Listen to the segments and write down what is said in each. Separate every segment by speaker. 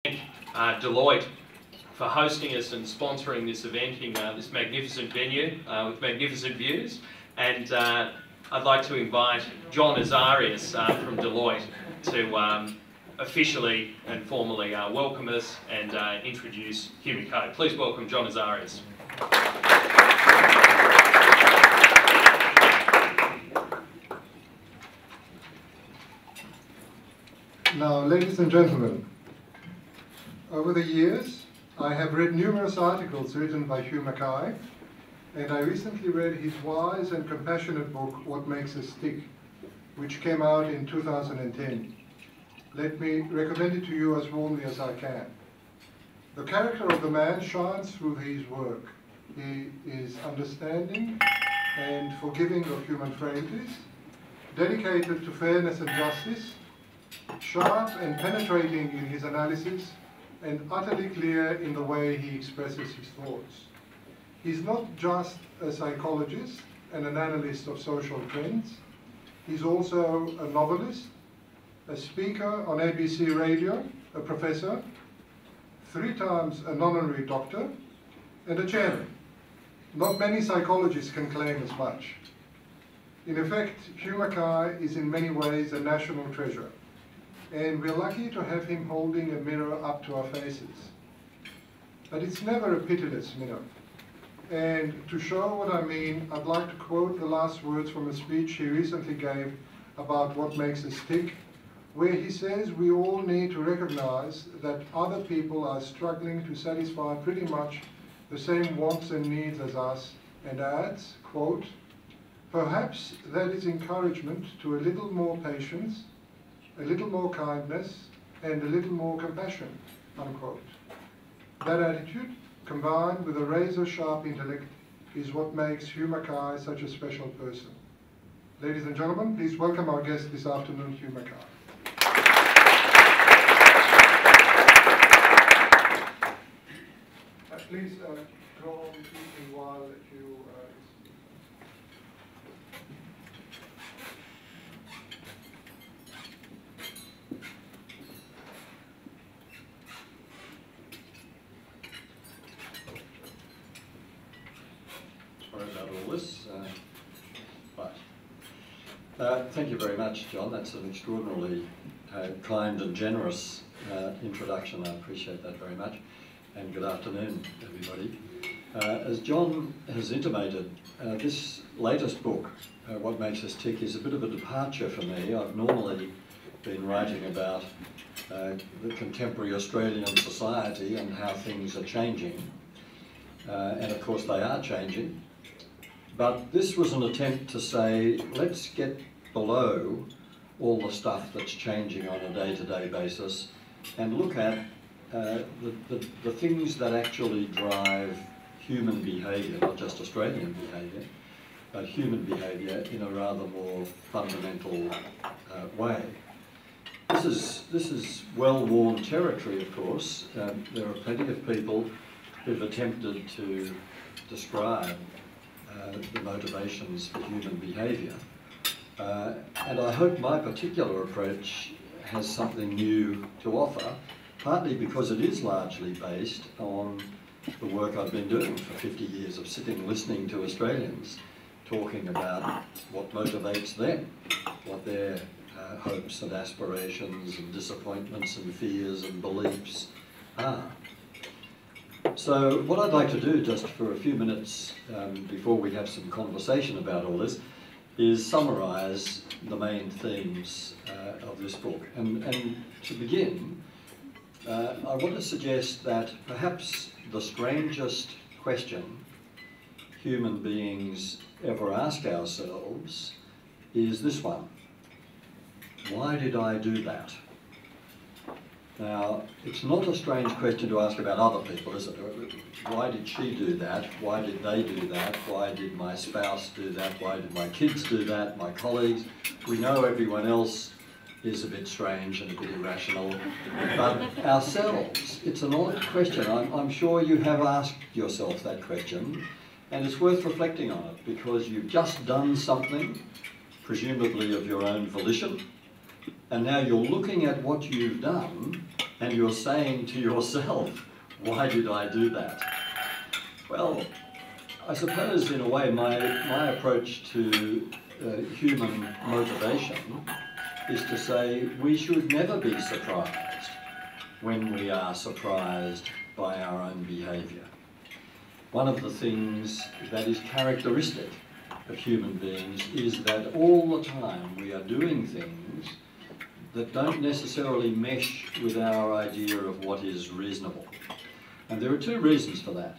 Speaker 1: Deloitte for hosting us and sponsoring this event in this magnificent venue with magnificent views. And I'd like to invite John Azarias from Deloitte to officially and formally welcome us and introduce Humico. Please welcome John Azarias.
Speaker 2: Now, ladies and gentlemen, over the years, I have read numerous articles written by Hugh Mackay, and I recently read his wise and compassionate book, What Makes Us Tick, which came out in 2010. Let me recommend it to you as warmly as I can. The character of the man shines through his work. He is understanding and forgiving of human frailties, dedicated to fairness and justice, sharp and penetrating in his analysis, and utterly clear in the way he expresses his thoughts. He's not just a psychologist and an analyst of social trends. He's also a novelist, a speaker on ABC Radio, a professor, 3 times an honorary doctor, and a chairman. Not many psychologists can claim as much. In effect, Hugh Mackay is in many ways a national treasure, and we're lucky to have him holding a mirror up to our faces. But it's never a pitiless mirror. And to show what I mean, I'd like to quote the last words from a speech he recently gave about what makes us tick, where he says we all need to recognize that other people are struggling to satisfy pretty much the same wants and needs as us, and adds, quote, "Perhaps that is encouragement to a little more patience, a little more kindness, and a little more compassion," unquote. That attitude, combined with a razor-sharp intellect, is what makes Hugh Mackay such a special person. Ladies and gentlemen, please welcome our guest this afternoon, Hugh Mackay. Please go on speaking while you
Speaker 3: Sorry about all this, thank you very much, John. That's an extraordinarily kind and generous introduction. I appreciate that very much. And good afternoon, everybody. As John has intimated, this latest book, What Makes Us Tick, is a bit of a departure for me. I've normally been writing about the contemporary Australian society and how things are changing. And of course they are changing. But this was an attempt to say, let's get below all the stuff that's changing on a day-to-day basis and look at the things that actually drive human behaviour, not just Australian behaviour, but human behaviour in a rather more fundamental way. This is well-worn territory, of course. There are plenty of people who've attempted to describe the motivations for human behaviour. And I hope my particular approach has something new to offer, partly because it is largely based on the work I've been doing for 50 years of sitting listening to Australians talking about what motivates them, what their hopes and aspirations and disappointments and fears and beliefs are. So what I'd like to do just for a few minutes before we have some conversation about all this is summarise the main themes of this book. And to begin, I want to suggest that perhaps the strangest question human beings ever ask ourselves is this one: why did I do that? Now, it's not a strange question to ask about other people, is it? Why did she do that? Why did they do that? Why did my spouse do that? Why did my kids do that? My colleagues? We know everyone else is a bit strange and a bit irrational, but ourselves, it's an odd question. I'm sure you have asked yourself that question, and it's worth reflecting on it, because you've just done something, presumably of your own volition, and now you're looking at what you've done and you're saying to yourself, why did I do that? Well, I suppose in a way my approach to human motivation is to say we should never be surprised when we are surprised by our own behaviour. One of the things that is characteristic of human beings is that all the time we are doing things that don't necessarily mesh with our idea of what is reasonable. And there are two reasons for that.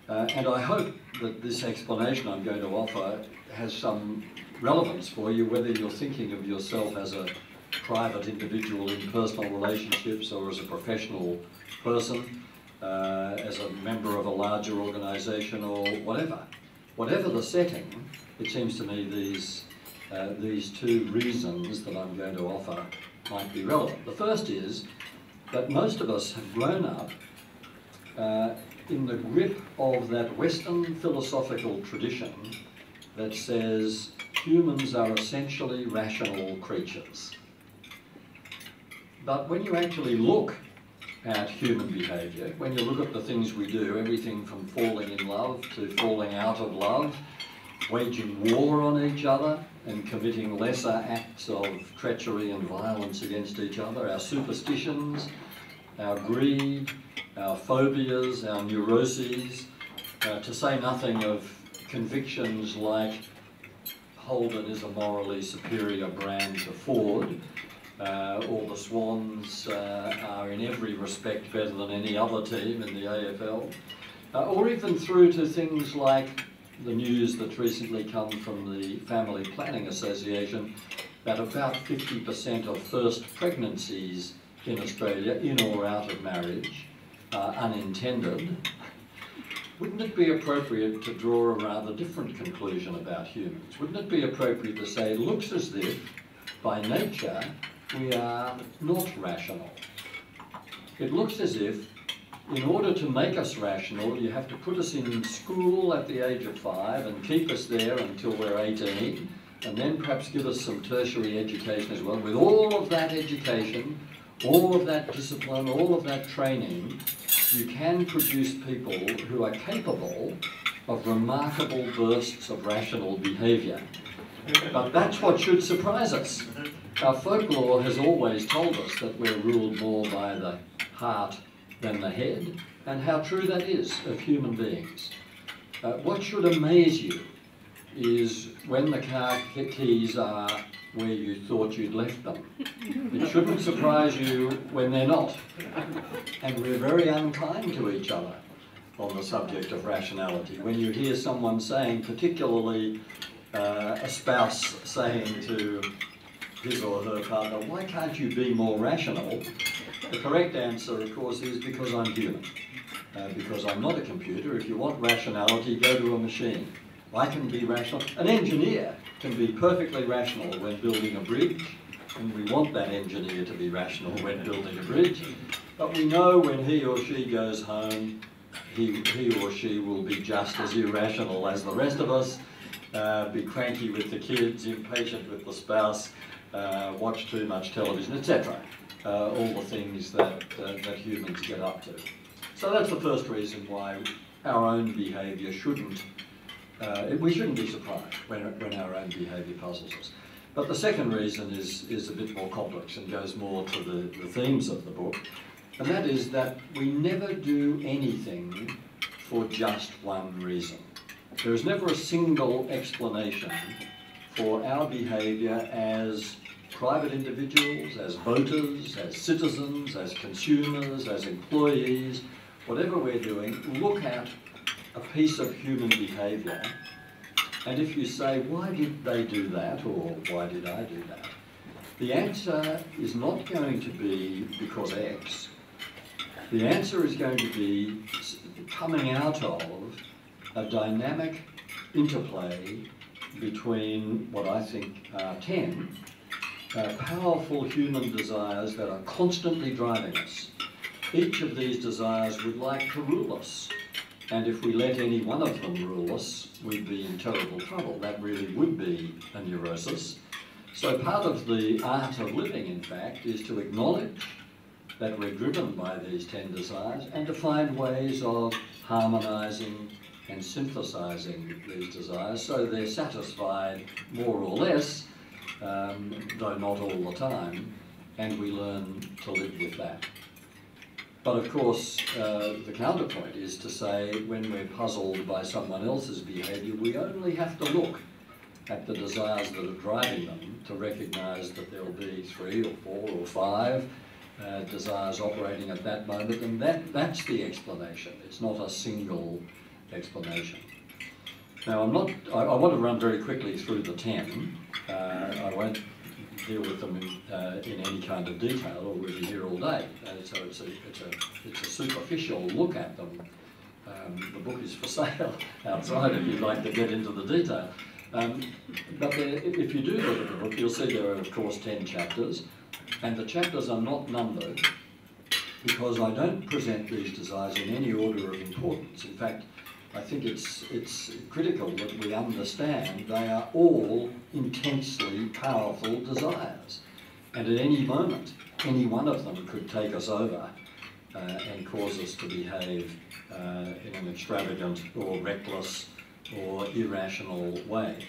Speaker 3: And I hope that this explanation I'm going to offer has some relevance for you, whether you're thinking of yourself as a private individual in personal relationships or as a professional person, as a member of a larger organisation or whatever. Whatever the setting, it seems to me these two reasons that I'm going to offer might be relevant. The first is that most of us have grown up in the grip of that Western philosophical tradition that says humans are essentially rational creatures. But when you actually look at human behaviour, when you look at the things we do, everything from falling in love to falling out of love, waging war on each other and committing lesser acts of treachery and violence against each other, our superstitions, our greed, our phobias, our neuroses, to say nothing of convictions like Holden is a morally superior brand to Ford, or the Swans are in every respect better than any other team in the AFL, or even through to things like the news that's recently come from the Family Planning Association that about 50% of first pregnancies in Australia, in or out of marriage, are unintended. Wouldn't it be appropriate to draw a rather different conclusion about humans? Wouldn't it be appropriate to say it looks as if, by nature, we are not rational? It looks as if, in order to make us rational, you have to put us in school at the age of 5 and keep us there until we're 18, and then perhaps give us some tertiary education as well. With all of that education, all of that discipline, all of that training, you can produce people who are capable of remarkable bursts of rational behaviour. But that's what should surprise us. Our folklore has always told us that we're ruled more by the heart than the head, and how true that is of human beings. What should amaze you is when the car keys are where you thought you'd left them. It shouldn't surprise you when they're not. And we're very unkind to each other on the subject of rationality. When you hear someone saying, particularly a spouse saying to his or her partner, why can't you be more rational? The correct answer, of course, is because I'm human. Because I'm not a computer. If you want rationality, go to a machine. I can be rational. An engineer can be perfectly rational when building a bridge, and we want that engineer to be rational when building a bridge. But we know when he or she goes home, he or she will be just as irrational as the rest of us, be cranky with the kids, impatient with the spouse, watch too much television, etc. All the things that humans get up to. So that's the first reason why our own behaviour shouldn't, we shouldn't be surprised when our own behaviour puzzles us. But the second reason is a bit more complex and goes more to the themes of the book, and that is that we never do anything for just one reason. There is never a single explanation for our behaviour as private individuals, as voters, as citizens, as consumers, as employees. Whatever we're doing, look at a piece of human behaviour, and if you say, why did they do that, or why did I do that? The answer is not going to be because X. The answer is going to be coming out of a dynamic interplay between what I think are 10 powerful human desires that are constantly driving us. Each of these desires would like to rule us, and if we let any one of them rule us, we'd be in terrible trouble. That really would be a neurosis. So part of the art of living, in fact, is to acknowledge that we're driven by these 10 desires, and to find ways of harmonising and synthesising these desires so they're satisfied more or less, though not all the time, and we learn to live with that. But of course, the counterpoint is to say when we're puzzled by someone else's behaviour, we only have to look at the desires that are driving them to recognise that there'll be 3 or 4 or 5 desires operating at that moment, and that's the explanation. It's not a single explanation. Now, I want to run very quickly through the 10. I won't deal with them in any kind of detail, or we'll be here all day. So it's a superficial look at them. The book is for sale outside if you'd like to get into the detail. But if you do look at the book, you'll see there are, of course, 10 chapters, and the chapters are not numbered because I don't present these desires in any order of importance. In fact, I think it's critical that we understand they are all intensely powerful desires, and at any moment, any one of them could take us over and cause us to behave in an extravagant or reckless or irrational way.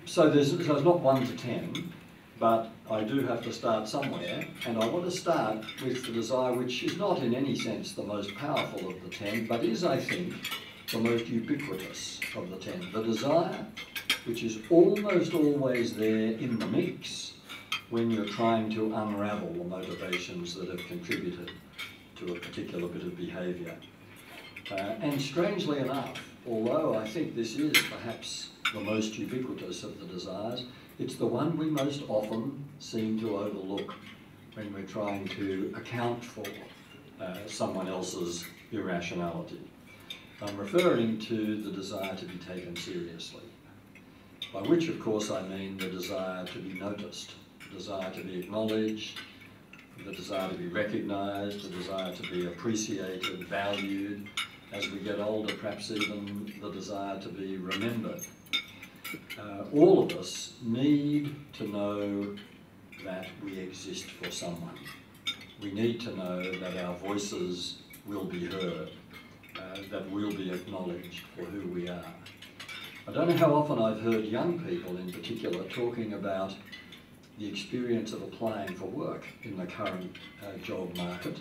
Speaker 3: So there's not 1 to 10, but I do have to start somewhere, and I want to start with the desire which is not in any sense the most powerful of the 10, but is, I think, the most ubiquitous of the 10. The desire which is almost always there in the mix when you're trying to unravel the motivations that have contributed to a particular bit of behaviour. And strangely enough, although I think this is perhaps the most ubiquitous of the desires, it's the one we most often seem to overlook when we're trying to account for someone else's irrationality. I'm referring to the desire to be taken seriously, by which, of course, I mean the desire to be noticed, the desire to be acknowledged, the desire to be recognised, the desire to be appreciated, valued. As we get older, perhaps even the desire to be remembered. All of us need to know that we exist for someone. We need to know that our voices will be heard, that we'll be acknowledged for who we are. I don't know how often I've heard young people in particular talking about the experience of applying for work in the current job market,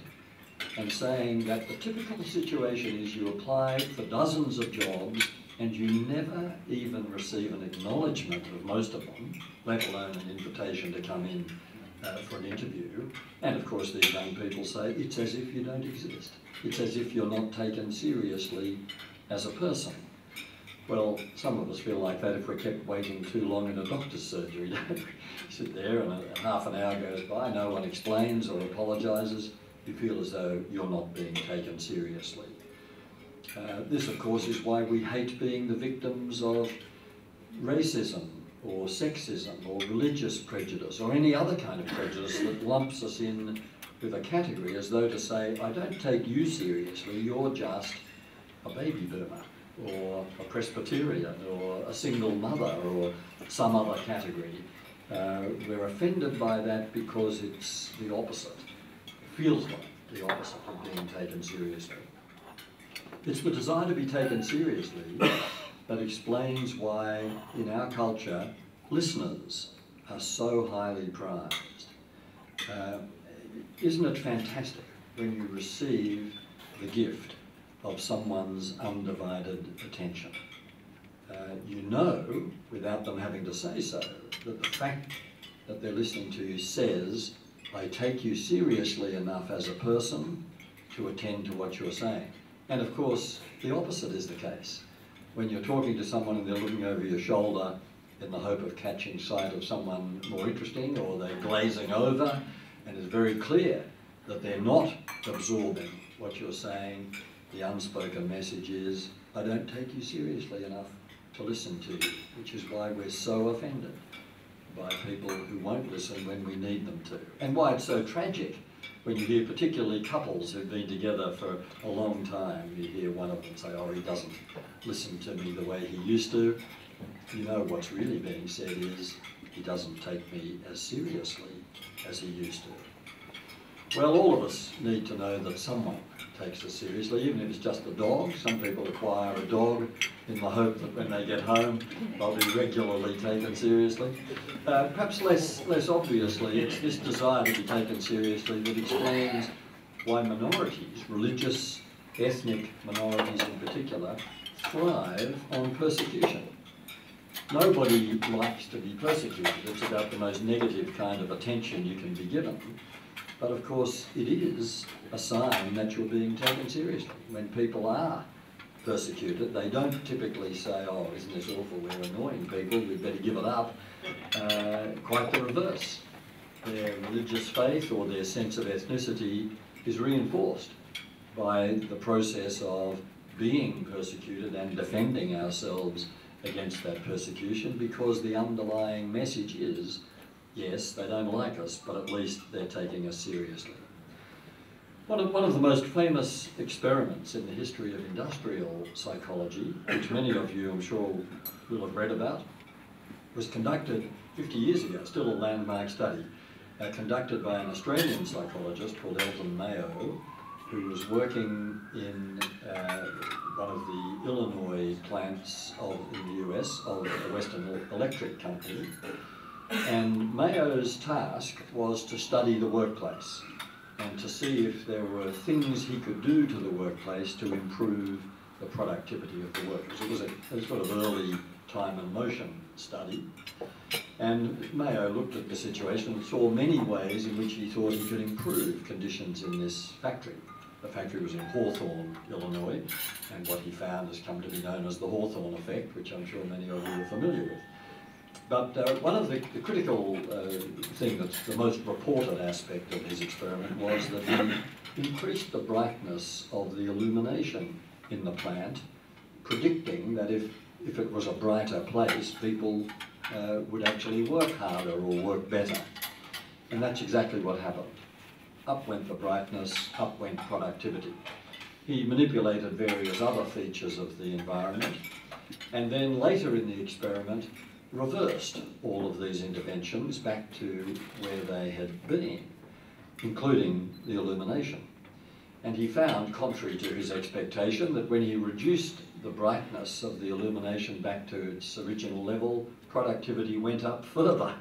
Speaker 3: and saying that the typical situation is you apply for dozens of jobs and you never even receive an acknowledgement of most of them, let alone an invitation to come in for an interview. And of course these young people say it's as if you don't exist. It's as if you're not taken seriously as a person. Well, some of us feel like that if we're kept waiting too long in a doctor's surgery, don't we? Sit there and half an hour goes by, no one explains or apologises. You feel as though you're not being taken seriously. This, of course, is why we hate being the victims of racism or sexism or religious prejudice or any other kind of prejudice that lumps us in with a category as though to say, I don't take you seriously, you're just a baby boomer or a Presbyterian or a single mother or some other category. We're offended by that because it's the opposite. Feels like the opposite of being taken seriously. It's the desire to be taken seriously that explains why in our culture listeners are so highly prized. Isn't it fantastic when you receive the gift of someone's undivided attention? You know, without them having to say so, that the fact that they're listening to you says, I take you seriously enough as a person to attend to what you're saying. And of course, the opposite is the case. When you're talking to someone and they're looking over your shoulder in the hope of catching sight of someone more interesting, or they're glazing over, and it's very clear that they're not absorbing what you're saying, the unspoken message is, I don't take you seriously enough to listen to you, which is why we're so offended by people who won't listen when we need them to. And why it's so tragic when you hear particularly couples who've been together for a long time, you hear one of them say, oh, he doesn't listen to me the way he used to. You know what's really being said is, he doesn't take me as seriously as he used to. Well, all of us need to know that someone takes us seriously, even if it's just a dog. Some people acquire a dog in the hope that when they get home they'll be regularly taken seriously. Perhaps less obviously, it's this desire to be taken seriously that explains why minorities, religious, ethnic minorities in particular, thrive on persecution. Nobody likes to be persecuted. It's about the most negative kind of attention you can be given. But of course, it is a sign that you're being taken seriously. When people are persecuted, they don't typically say, oh, isn't this awful, we're annoying people, we'd better give it up. Quite the reverse. Their religious faith or their sense of ethnicity is reinforced by the process of being persecuted and defending ourselves against that persecution, because the underlying message is, yes, they don't like us, but at least they're taking us seriously. One of the most famous experiments in the history of industrial psychology, which many of you, I'm sure, will have read about, was conducted 50 years ago, still a landmark study, conducted by an Australian psychologist called Elton Mayo, who was working in one of the Illinois plants in the US of the Western Electric Company. And Mayo's task was to study the workplace and to see if there were things he could do to the workplace to improve the productivity of the workers. It was a sort of early time and motion study. And Mayo looked at the situation and saw many ways in which he thought he could improve conditions in this factory. The factory was in Hawthorne, Illinois, and what he found has come to be known as the Hawthorne effect, which I'm sure many of you are familiar with. But one of the critical thing that's the most reported aspect of his experiment was that he increased the brightness of the illumination in the plant, predicting that if it was a brighter place, people would actually work harder or work better. And that's exactly what happened. Up went the brightness, up went productivity. He manipulated various other features of the environment, and then later in the experiment reversed all of these interventions back to where they had been, including the illumination. And he found, contrary to his expectation, that when he reduced the brightness of the illumination back to its original level, productivity went up further.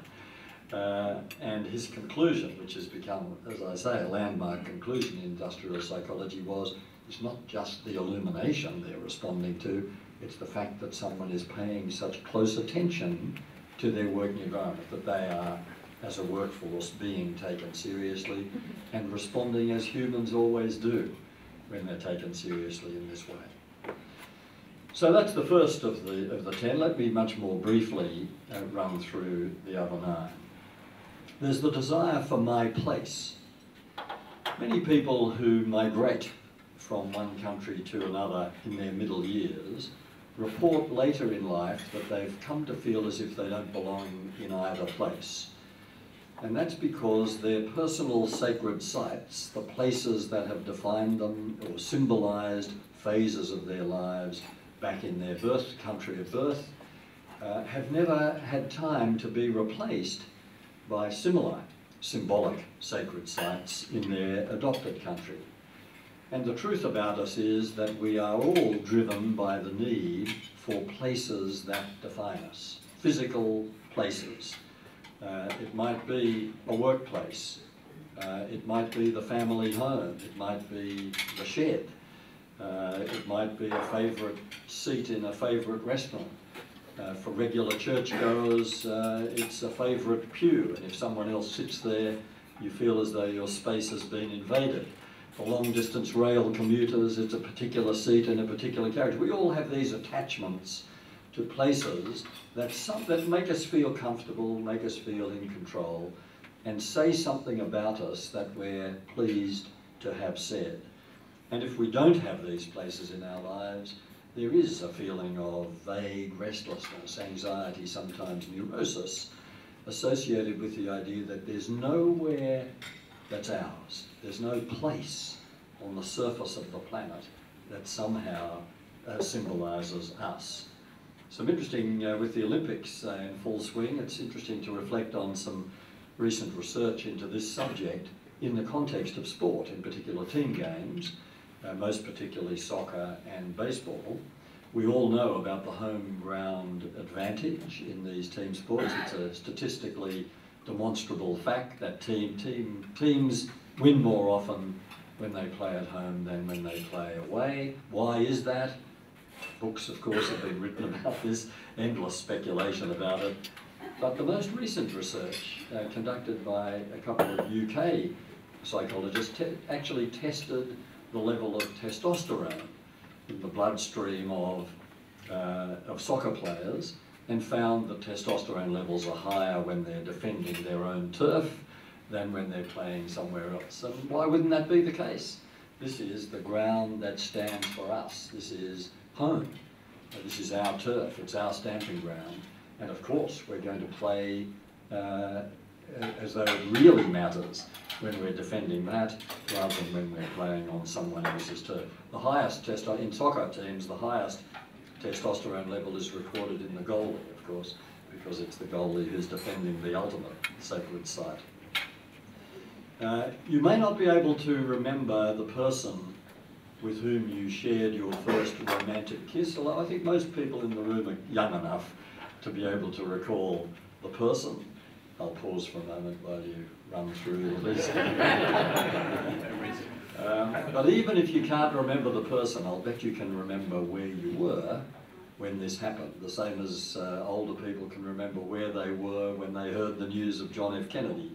Speaker 3: And his conclusion, which has become, as I say, a landmark conclusion in industrial psychology, was it's not just the illumination they're responding to, it's the fact that someone is paying such close attention to their working environment, that they are, as a workforce, being taken seriously and responding as humans always do when they're taken seriously in this way. So that's the first of the 10. Let me much more briefly run through the other 9. There's the desire for my place. Many people who migrate from one country to another in their middle years report later in life that they've come to feel as if they don't belong in either place. And that's because their personal sacred sites, the places that have defined them or symbolized phases of their lives back in their birth country of birth, have never had time to be replaced by similar symbolic sacred sites in their adopted country. And the truth about us is that we are all driven by the need for places that define us, physical places. It might be a workplace, it might be the family home, it might be the shed, it might be a favourite seat in a favourite restaurant. For regular churchgoers, it's a favourite pew, and if someone else sits there, you feel as though your space has been invaded. For long-distance rail commuters, it's a particular seat in a particular carriage. We all have these attachments to places that make us feel comfortable, make us feel in control, and say something about us that we're pleased to have said. And if we don't have these places in our lives, there is a feeling of vague restlessness, anxiety, sometimes neurosis, associated with the idea that there's nowhere that's ours. There's no place on the surface of the planet that somehow symbolises us. Some interesting, with the Olympics in full swing, it's interesting to reflect on some recent research into this subject. in the context of sport, in particular team games, most particularly soccer and baseball. We all know about the home ground advantage in these team sports. It's a statistically demonstrable fact that teams win more often when they play at home than when they play away. Why is that? Books, of course, have been written about this, endless speculation about it. But the most recent research conducted by a couple of UK psychologists actually tested the level of testosterone in the bloodstream of soccer players and found that testosterone levels are higher when they're defending their own turf than when they're playing somewhere else. And why wouldn't that be the case? This is the ground that stands for us. This is home. This is our turf. It's our stamping ground. And of course, we're going to play as though it really matters when we're defending that rather than when we're playing on someone else's turf. The highest in soccer teams, the highest testosterone level is recorded in the goalie, of course, because it's the goalie who's defending the ultimate sacred site. You may not be able to remember the person with whom you shared your first romantic kiss, although I think most people in the room are young enough to be able to recall the person. I'll pause for a moment while you run through the list. But even if you can't remember the person, I'll bet you can remember where you were when this happened, the same as older people can remember where they were when they heard the news of John F. Kennedy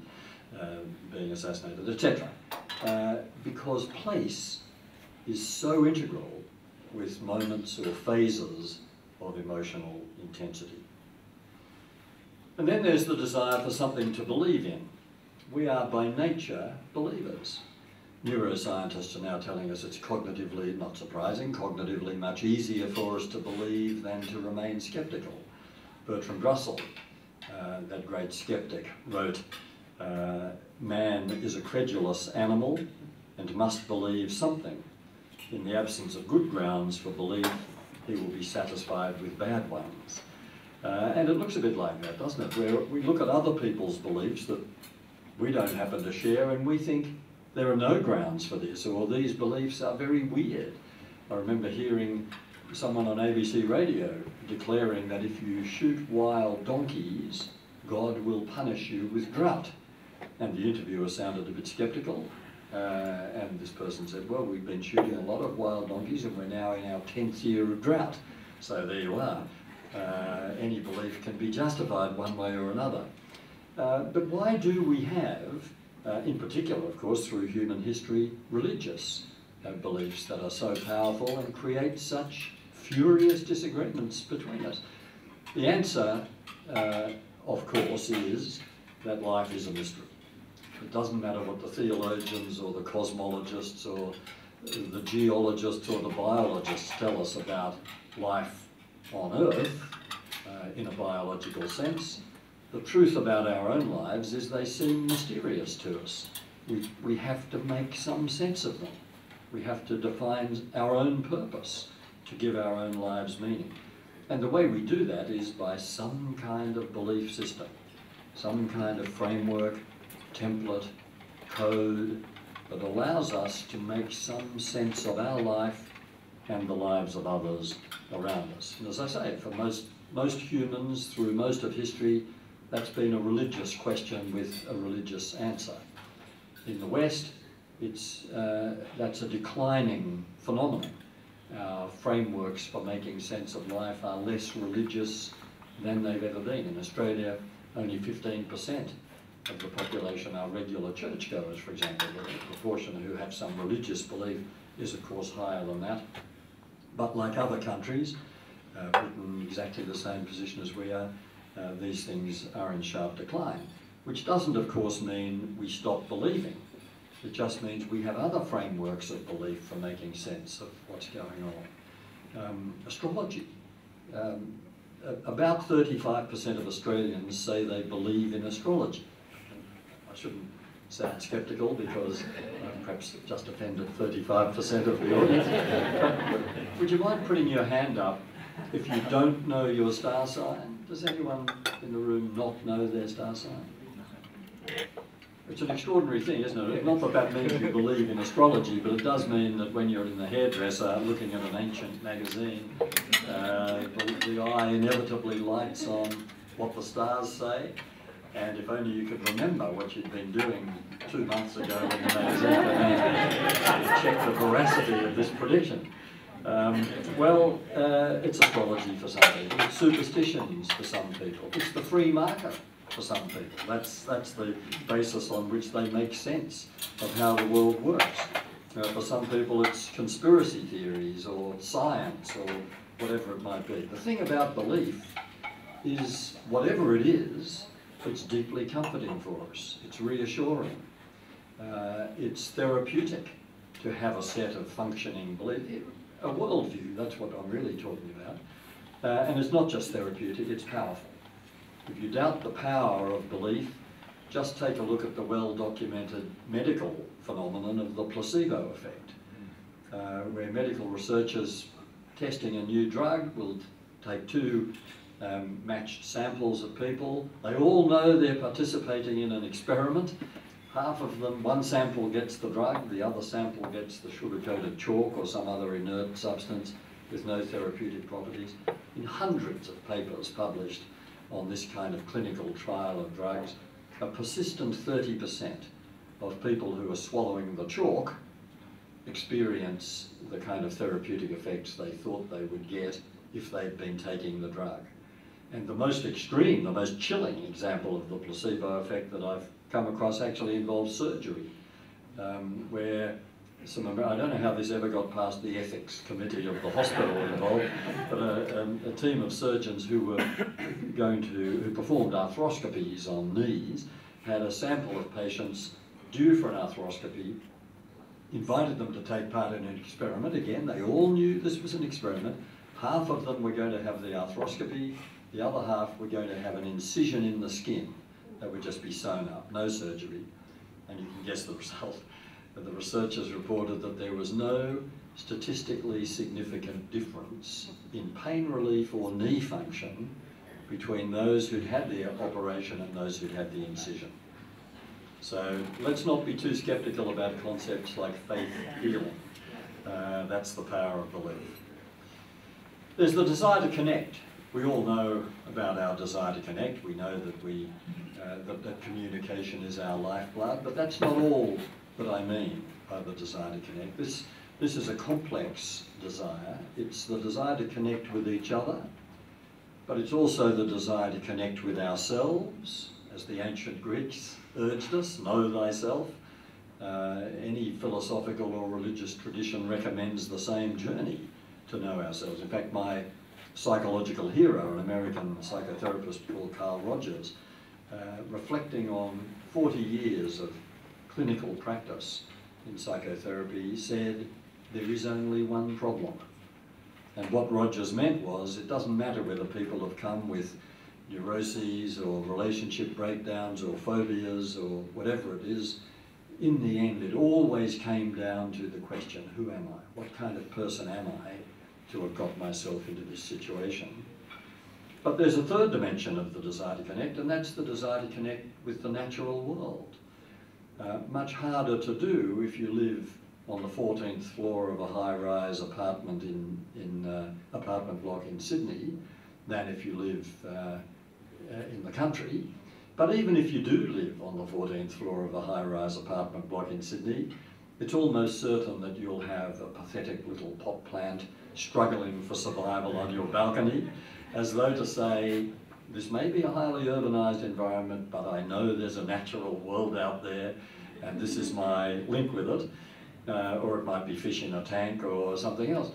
Speaker 3: being assassinated, etc. Because place is so integral with moments or phases of emotional intensity. And then there's the desire for something to believe in. We are by nature believers. Neuroscientists are now telling us it's cognitively, not surprising, cognitively much easier for us to believe than to remain skeptical. Bertrand Russell, that great skeptic, wrote, "Man is a credulous animal and must believe something. In the absence of good grounds for belief, he will be satisfied with bad ones." And it looks a bit like that, doesn't it? Where we look at other people's beliefs that we don't happen to share and we think there are no grounds for this, or these beliefs are very weird. I remember hearing someone on ABC radio declaring that if you shoot wild donkeys, God will punish you with drought. And the interviewer sounded a bit sceptical, and this person said, well, we've been shooting a lot of wild donkeys and we're now in our 10th year of drought. So there you are. Any belief can be justified one way or another. But why do we have, in particular, of course, through human history, religious beliefs that are so powerful and create such furious disagreements between us? The answer, of course, is that life is a mystery. It doesn't matter what the theologians or the cosmologists or the geologists or the biologists tell us about life on Earth, in a biological sense. The truth about our own lives is they seem mysterious to us. We have to make some sense of them. We have to define our own purpose to give our own lives meaning. And the way we do that is by some kind of belief system, some kind of framework, template, code that allows us to make some sense of our life and the lives of others around us. And as I say, for most humans through most of history, that's been a religious question with a religious answer. In the West, that's a declining phenomenon. Our frameworks for making sense of life are less religious than they've ever been. In Australia, only 15% of the population are regular churchgoers, for example. The proportion who have some religious belief is, of course, higher than that. But like other countries, Britain exactly the same position as we are, these things are in sharp decline, which doesn't, of course, mean we stop believing. It just means we have other frameworks of belief for making sense of what's going on. Astrology. About 35% of Australians say they believe in astrology. I shouldn't sound sceptical because I've perhaps just offended 35% of the audience. But would you mind putting your hand up if you don't know your star sign? Does anyone in the room not know their star sign? It's an extraordinary thing, isn't it? Not that that means you believe in astrology, but it does mean that when you're in the hairdresser looking at an ancient magazine, the eye inevitably lights on what the stars say. And if only you could remember what you'd been doing 2 months ago in the magazine to check the veracity of this prediction. It's astrology for some people, it's superstitions for some people, it's the free market for some people. That's the basis on which they make sense of how the world works. For some people it's conspiracy theories or science or whatever it might be. The thing about belief is, whatever it is, it's deeply comforting for us. It's reassuring. It's therapeutic to have a set of functioning beliefs. A worldview, that's what I'm really talking about. And it's not just therapeutic, it's powerful. If you doubt the power of belief, just take a look at the well-documented medical phenomenon of the placebo effect, where medical researchers testing a new drug will take 2 matched samples of people. They all know they're participating in an experiment. Half of them, one sample gets the drug, the other sample gets the sugar-coated chalk or some other inert substance with no therapeutic properties. In hundreds of papers published on this kind of clinical trial of drugs, a persistent 30% of people who are swallowing the chalk experience the kind of therapeutic effects they thought they would get if they'd been taking the drug. And the most extreme, the most chilling example of the placebo effect that I've come across actually involves surgery, where I don't know how this ever got past the ethics committee of the hospital involved, but a team of surgeons who performed arthroscopies on knees had a sample of patients due for an arthroscopy, invited them to take part in an experiment. Again, they all knew this was an experiment. Half of them were going to have the arthroscopy, the other half were going to have an incision in the skin that would just be sewn up, no surgery. And you can guess the result. But the researchers reported that there was no statistically significant difference in pain relief or knee function between those who'd had the operation and those who'd had the incision. So let's not be too skeptical about concepts like faith healing. That's the power of belief. There's the desire to connect. We all know about our desire to connect. We know that that communication is our lifeblood, but that's not all that I mean by the desire to connect. This is a complex desire. It's the desire to connect with each other, but it's also the desire to connect with ourselves, as the ancient Greeks urged us, know thyself. Any philosophical or religious tradition recommends the same journey to know ourselves. In fact, my psychological hero, an American psychotherapist called Carl Rogers, reflecting on 40 years of clinical practice in psychotherapy, said there is only one problem. And what Rogers meant was, it doesn't matter whether people have come with neuroses or relationship breakdowns or phobias or whatever it is. In the end, it always came down to the question, who am I? What kind of person am I to have got myself into this situation? But there's a third dimension of the desire to connect, and that's the desire to connect with the natural world. Much harder to do if you live on the 14th floor of a high-rise apartment in apartment block in Sydney than if you live in the country. But even if you do live on the 14th floor of a high-rise apartment block in Sydney, it's almost certain that you'll have a pathetic little pot plant struggling for survival on your balcony, as though to say, this may be a highly urbanised environment, but I know there's a natural world out there, and this is my link with it. Or it might be fish in a tank or something else.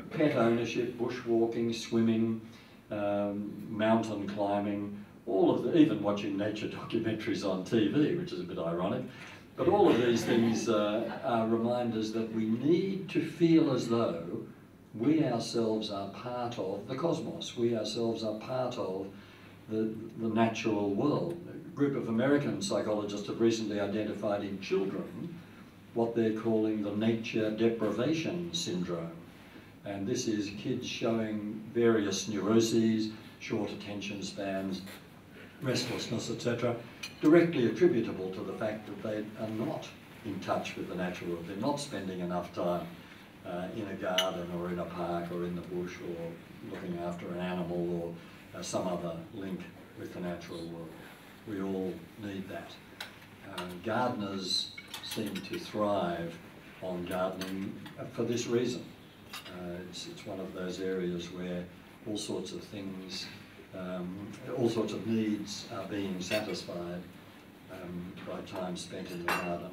Speaker 3: Pet ownership, bushwalking, swimming, mountain climbing, all of even watching nature documentaries on TV, which is a bit ironic. But all of these things are reminders that we need to feel as though we ourselves are part of the cosmos. We ourselves are part of the natural world. A group of American psychologists have recently identified in children what they're calling the nature deprivation syndrome. And this is kids showing various neuroses, short attention spans, restlessness, etc., directly attributable to the fact that they are not in touch with the natural world. They're not spending enough time in a garden or in a park or in the bush or looking after an animal or some other link with the natural world. We all need that. Gardeners seem to thrive on gardening for this reason. It's one of those areas where all sorts of things, all sorts of needs are being satisfied by time spent in the garden.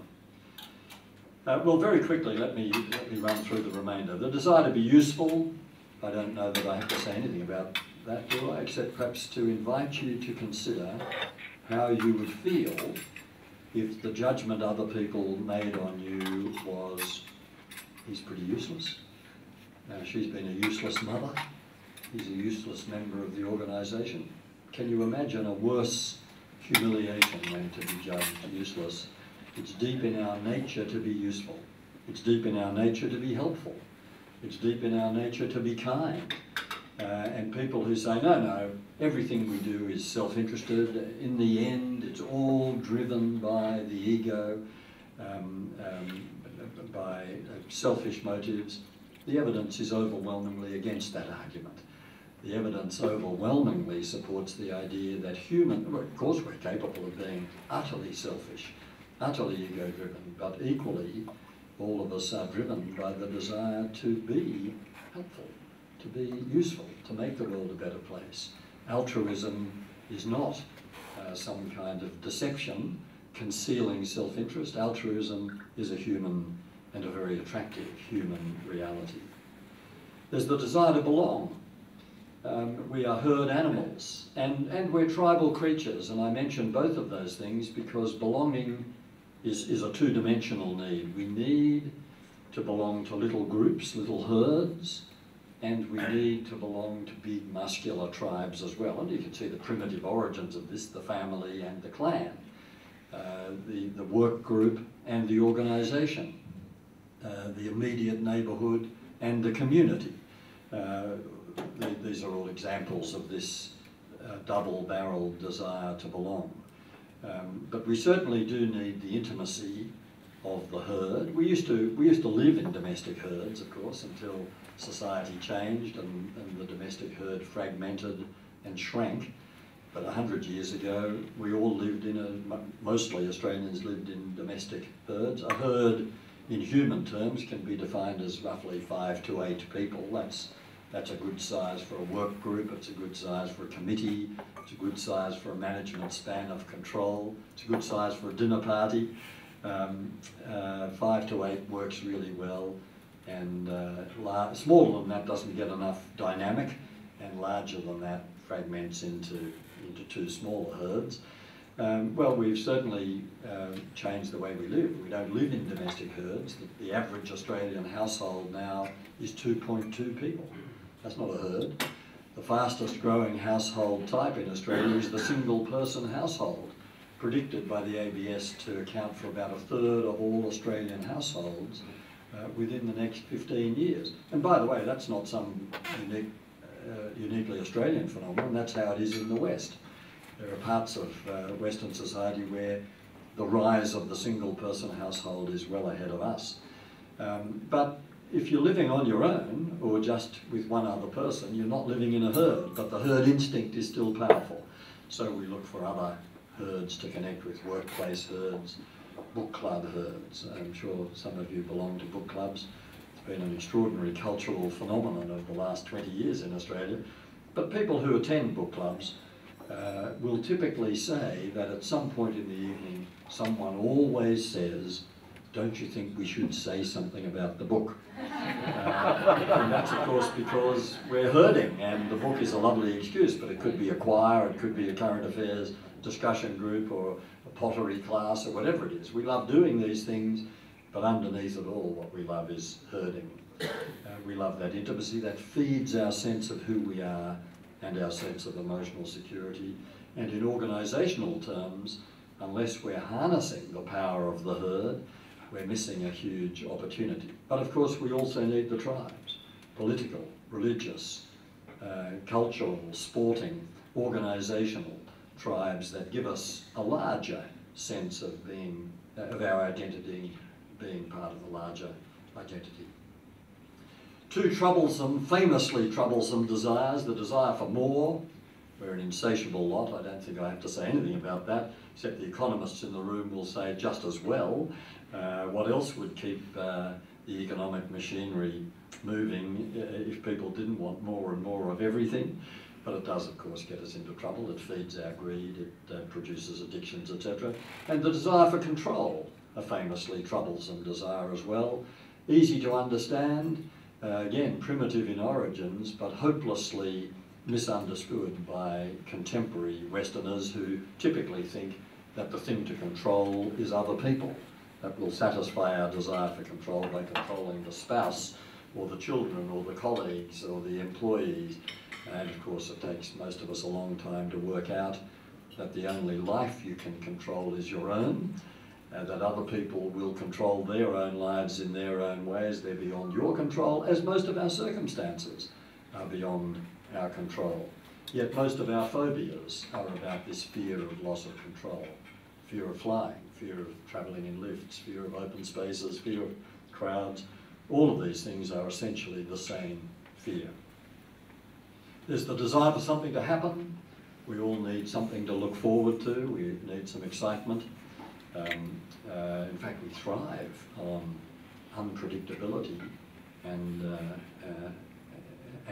Speaker 3: Well, very quickly, let me run through the remainder. The desire to be useful, I don't know that I have to say anything about that, do I? Except perhaps to invite you to consider how you would feel if the judgment other people made on you was, he's pretty useless. She's been a useless mother. He's a useless member of the organisation. Can you imagine a worse humiliation than to be judged useless? It's deep in our nature to be useful. It's deep in our nature to be helpful. It's deep in our nature to be kind. And people who say, no, everything we do is self-interested. In the end, it's all driven by the ego, by selfish motives. The evidence is overwhelmingly against that argument. The evidence overwhelmingly supports the idea that well, of course we're capable of being utterly selfish, utterly ego-driven, but equally all of us are driven by the desire to be helpful, to be useful, to make the world a better place. Altruism is not some kind of deception concealing self-interest. Altruism is a human and a very attractive human reality. There's the desire to belong. We are herd animals and we're tribal creatures, and I mention both of those things because belonging is a two-dimensional need. We need to belong to little groups, little herds, and we need to belong to big muscular tribes as well. And you can see the primitive origins of this, the family and the clan, the work group and the organisation, the immediate neighbourhood and the community. These are all examples of this double-barreled desire to belong. But we certainly do need the intimacy of the herd. We used to live in domestic herds, of course, until society changed and the domestic herd fragmented and shrank. But 100 years ago, we all lived mostly Australians lived in domestic herds. A herd, in human terms, can be defined as roughly 5 to 8 people. That's a good size for a work group, it's a good size for a committee, it's a good size for a management span of control, it's a good size for a dinner party. 5 to 8 works really well, and smaller than that doesn't get enough dynamic, and larger than that fragments into two smaller herds. Well, we've certainly changed the way we live. We don't live in domestic herds. The average Australian household now is 2.2 people. That's not a herd. The fastest growing household type in Australia is the single person household, predicted by the ABS to account for about 1/3 of all Australian households within the next 15 years. And by the way, that's not some uniquely Australian phenomenon, that's how it is in the West. There are parts of Western society where the rise of the single person household is well ahead of us. But if you're living on your own, or just with one other person, you're not living in a herd, but the herd instinct is still powerful. So we look for other herds to connect with, workplace herds, book club herds. I'm sure some of you belong to book clubs. It's been an extraordinary cultural phenomenon of the last 20 years in Australia. But people who attend book clubs will typically say that at some point in the evening, someone always says, "Don't you think we should say something about the book?" And that's of course because we're herding, and the book is a lovely excuse, but it could be a choir, it could be a current affairs discussion group or a pottery class or whatever it is. We love doing these things, but underneath it all what we love is herding. We love that intimacy that feeds our sense of who we are and our sense of emotional security. And in organisational terms, unless we're harnessing the power of the herd, we're missing a huge opportunity. But of course we also need the tribes, political, religious, cultural, sporting, organisational, tribes that give us a larger sense of being, of our identity being part of a larger identity. Two troublesome, famously troublesome desires: the desire for more. We're an insatiable lot. I don't think I have to say anything about that, except the economists in the room will say just as well. What else would keep the economic machinery moving if people didn't want more and more of everything? But it does, of course, get us into trouble. It feeds our greed, it produces addictions, etc. And the desire for control, a famously troublesome desire as well. Easy to understand, again, primitive in origins, but hopelessly misunderstood by contemporary Westerners who typically think that the thing to control is other people. That will satisfy our desire for control by controlling the spouse or the children or the colleagues or the employees. And of course it takes most of us a long time to work out that the only life you can control is your own, that other people will control their own lives in their own ways. They're beyond your control, as most of our circumstances are beyond our control. Yet most of our phobias are about this fear of loss of control. Fear of flying, fear of travelling in lifts, fear of open spaces, fear of crowds. All of these things are essentially the same fear. There's the desire for something to happen. We all need something to look forward to. We need some excitement. In fact, we thrive on unpredictability and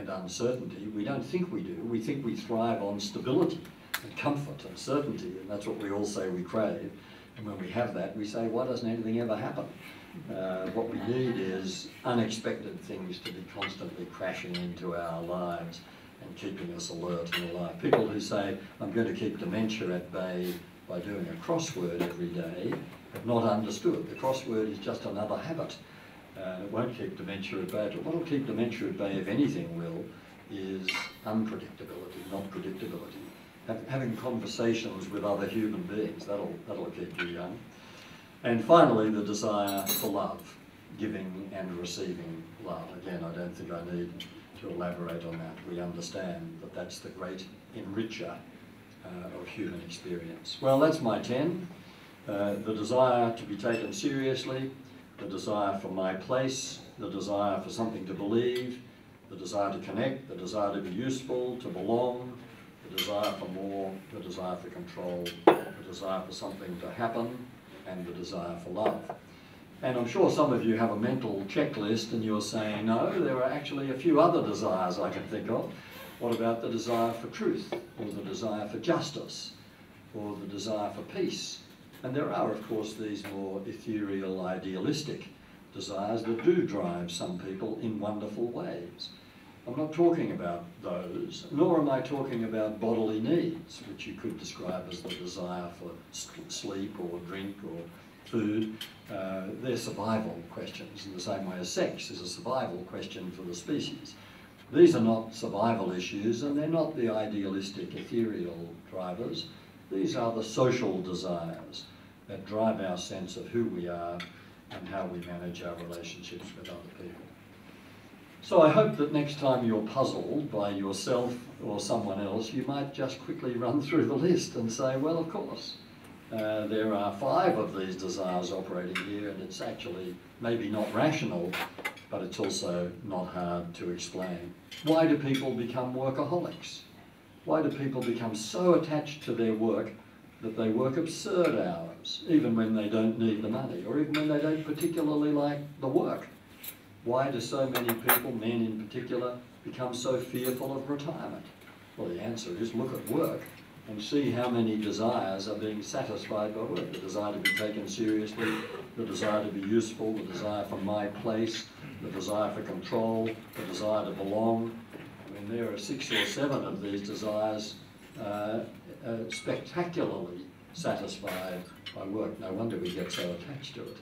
Speaker 3: uncertainty. We don't think we do. We think we thrive on stability and comfort and certainty, and that's what we all say we crave. And when we have that, we say, why doesn't anything ever happen? What we need is unexpected things to be constantly crashing into our lives and keeping us alert and alive. People who say, I'm going to keep dementia at bay by doing a crossword every day, have not understood. The crossword is just another habit. It won't keep dementia at bay. What will keep dementia at bay, if anything will, is unpredictability, not predictability. Having conversations with other human beings, that'll keep you young. And finally, the desire for love, giving and receiving love. Again, I don't think I need to elaborate on that. We understand that that's the great enricher of human experience. Well, that's my 10. The desire to be taken seriously, the desire for my place, the desire for something to believe, the desire to connect, the desire to be useful, to belong, the desire for more, the desire for control, the desire for something to happen, and the desire for love. And I'm sure some of you have a mental checklist and you're saying, no, there are actually a few other desires I can think of. What about the desire for truth, or the desire for justice, or the desire for peace? And there are, of course, these more ethereal, idealistic desires that do drive some people in wonderful ways. I'm not talking about those, nor am I talking about bodily needs, which you could describe as the desire for sleep or drink or food. They're survival questions in the same way as sex is a survival question for the species. These are not survival issues, and they're not the idealistic, ethereal drivers. These are the social desires that drive our sense of who we are and how we manage our relationships with other people. So I hope that next time you're puzzled by yourself or someone else, you might just quickly run through the list and say, well, of course, there are 5 of these desires operating here, and it's actually maybe not rational, but it's also not hard to explain. Why do people become workaholics? Why do people become so attached to their work that they work absurd hours, even when they don't need the money, or even when they don't particularly like the work? Why do so many people, men in particular, become so fearful of retirement? Well, the answer is look at work and see how many desires are being satisfied by work. The desire to be taken seriously, the desire to be useful, the desire for my place, the desire for control, the desire to belong. I mean, there are 6 or 7 of these desires spectacularly satisfied by work. No wonder we get so attached to it.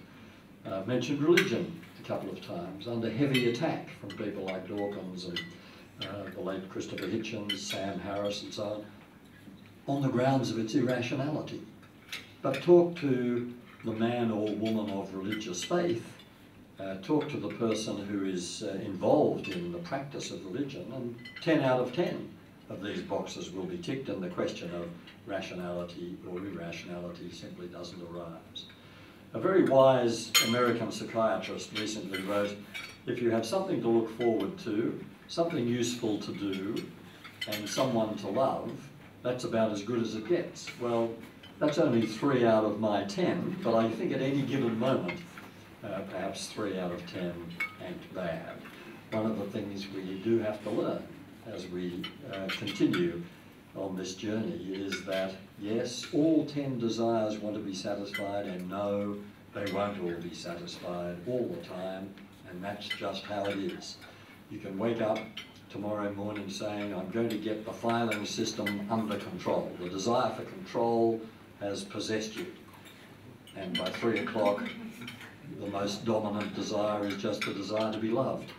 Speaker 3: I've mentioned religion a couple of times, under heavy attack from people like Dawkins and the late Christopher Hitchens, Sam Harris and so on the grounds of its irrationality. But talk to the man or woman of religious faith, talk to the person who is involved in the practice of religion, and 10 out of 10 of these boxes will be ticked, and the question of rationality or irrationality simply doesn't arise. A very wise American psychiatrist recently wrote, if you have something to look forward to, something useful to do, and someone to love, that's about as good as it gets. Well, that's only 3 out of my 10, but I think at any given moment, perhaps 3 out of 10 ain't bad. One of the things we do have to learn as we continue on this journey is that, yes, all 10 desires want to be satisfied, and no, they won't all be satisfied all the time, and that's just how it is. You can wake up tomorrow morning saying, I'm going to get the filing system under control. The desire for control has possessed you. And by 3 o'clock, the most dominant desire is just the desire to be loved.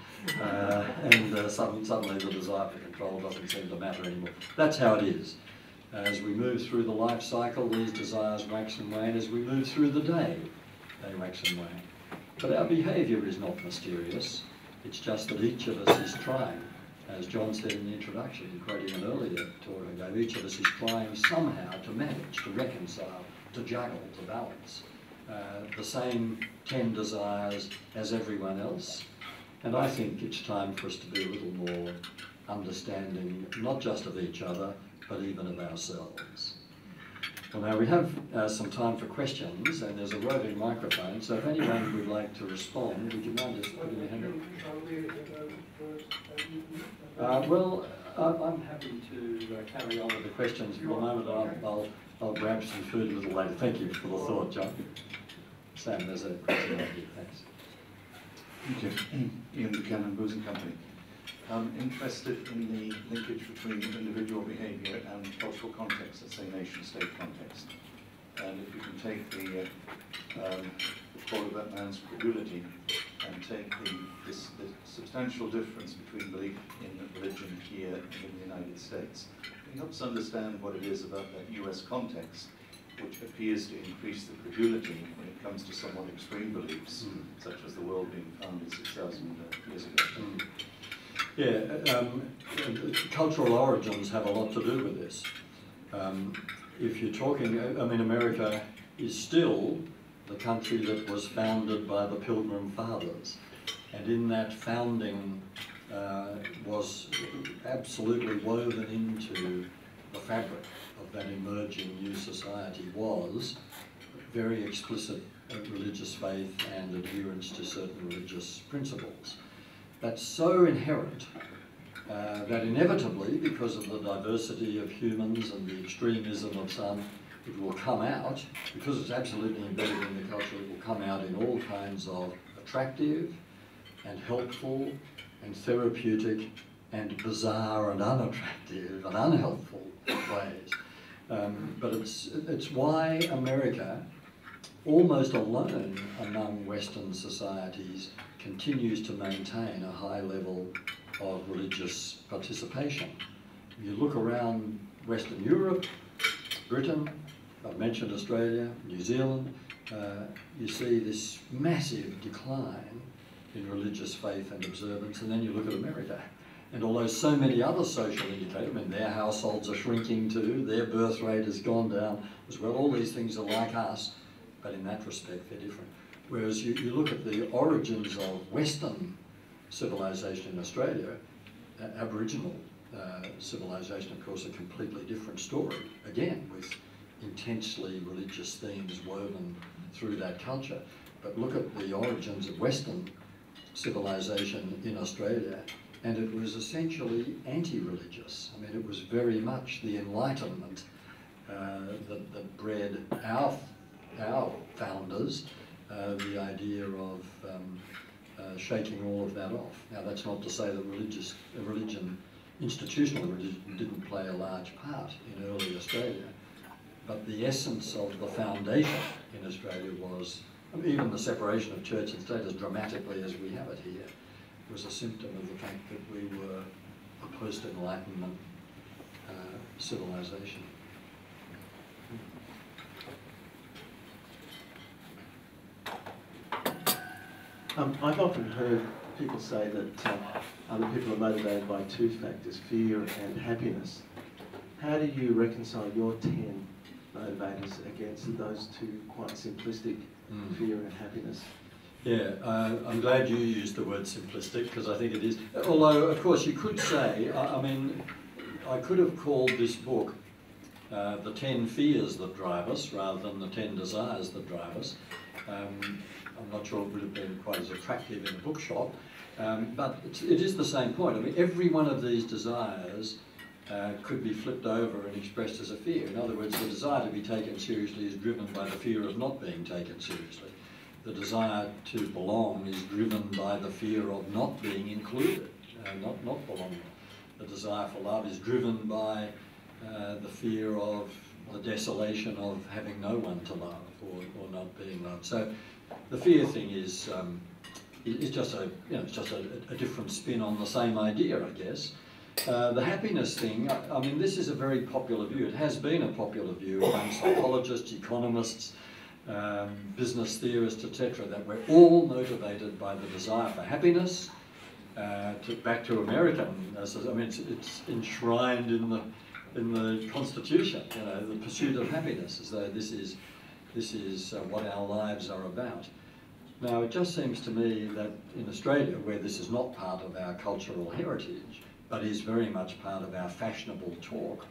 Speaker 3: Suddenly the desire for control doesn't seem to matter anymore. That's how it is. As we move through the life cycle, these desires wax and wane. As we move through the day, they wax and wane. But our behaviour is not mysterious. It's just that each of us is trying. As John said in the introduction, quoting an earlier talk ago, each of us is trying somehow to manage, to reconcile, to juggle, to balance the same 10 desires as everyone else. And I think it's time for us to be a little more understanding, not just of each other, but even of ourselves. Well, now we have some time for questions, and there's a roving microphone, so if anyone would like to respond, would you mind just putting your hand up? Well, I'm happy to carry on with the questions for the moment. I'll grab some food a little later. Thank you for the thought, John. Sam, there's a question over here. Thanks.
Speaker 4: Thank you. Ian Buchanan, Booz & Company. I'm interested in the linkage between individual behaviour and cultural context, let's say nation-state context. And if you can take the quote of that man's credulity and take the substantial difference between belief in religion here and in the United States, it helps understand what it is about that US context which appears to increase the credulity when it comes to somewhat extreme beliefs, such as the world being founded 6,000 years ago.
Speaker 3: Yeah, cultural origins have a lot to do with this. If you're talking, I mean, America is still the country that was founded by the Pilgrim Fathers, and in that founding was absolutely woven into the fabric of that emerging new society was very explicit religious faith and adherence to certain religious principles. That's so inherent that inevitably, because of the diversity of humans and the extremism of some, it will come out, because it's absolutely embedded in the culture, it will come out in all kinds of attractive and helpful and therapeutic and bizarre and unattractive and unhelpful ways. But it's why America, almost alone among Western societies, continues to maintain a high level of religious participation. You look around Western Europe, Britain, I've mentioned Australia, New Zealand, you see this massive decline in religious faith and observance, and then you look at America. And although so many other social indicators, I mean, their households are shrinking too, their birth rate has gone down as well, all these things are like us, but in that respect they're different. Whereas you look at the origins of Western civilization in Australia, Aboriginal civilization, of course, a completely different story, again, with intensely religious themes woven through that culture. But look at the origins of Western civilization in Australia, and it was essentially anti-religious. I mean, it was very much the Enlightenment that bred our founders the idea of shaking all of that off. Now, that's not to say that institutional religion didn't play a large part in early Australia, but the essence of the foundation in Australia was, I mean, even the separation of church and state as dramatically as we have it here, was a symptom of the fact that we were a post-Enlightenment civilization.
Speaker 5: I've often heard people say that other people are motivated by two factors, fear and happiness. How do you reconcile your 10 motivators against those two quite simplistic, fear and happiness?
Speaker 3: Yeah, I'm glad you used the word simplistic, because I think it is. Although, of course, you could say, I mean, I could have called this book The 10 Fears That Drive Us, rather than The 10 Desires That Drive Us. I'm not sure it would have been quite as attractive in a bookshop, but it is the same point. I mean, every one of these desires could be flipped over and expressed as a fear. In other words, the desire to be taken seriously is driven by the fear of not being taken seriously. The desire to belong is driven by the fear of not being included, not belonging. The desire for love is driven by the fear of the desolation of having no one to love or not being loved. So the fear thing is just a different spin on the same idea, I guess. The happiness thing, I mean, this is a very popular view. It has been a popular view among psychologists, economists, business theorists, etc., that we're all motivated by the desire for happiness. Back to American, I mean, it's enshrined in the Constitution. You know, the pursuit of happiness, as though this is what our lives are about. Now, it just seems to me that in Australia, where this is not part of our cultural heritage, but is very much part of our fashionable talk,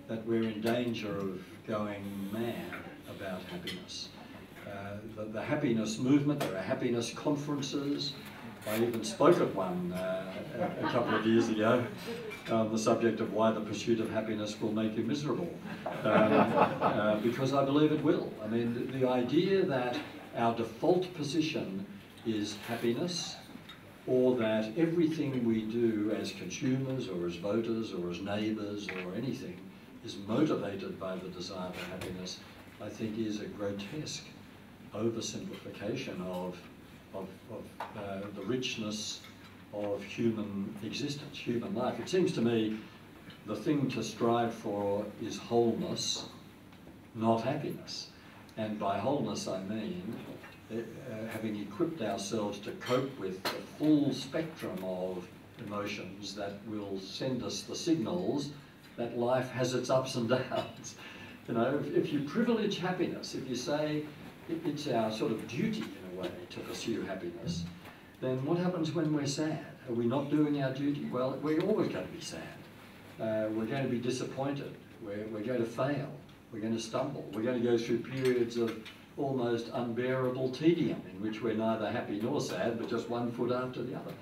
Speaker 3: that we're in danger of going mad about happiness. The happiness movement, there are happiness conferences. I even spoke at one a couple of years ago on the subject of why the pursuit of happiness will make you miserable, because I believe it will. I mean, the idea that our default position is happiness, or that everything we do as consumers or as voters or as neighbours or anything is motivated by the desire for happiness, I think is a grotesque oversimplification of the richness of human existence, human life. It seems to me the thing to strive for is wholeness, not happiness. And by wholeness I mean having equipped ourselves to cope with the full spectrum of emotions that will send us the signals that life has its ups and downs. You know, if you privilege happiness, if you say it's our sort of duty in a way to pursue happiness, then what happens when we're sad? Are we not doing our duty? Well, we're always going to be sad. We're going to be disappointed. We're going to fail. We're going to stumble. We're going to go through periods of almost unbearable tedium in which we're neither happy nor sad, but just one foot after the other.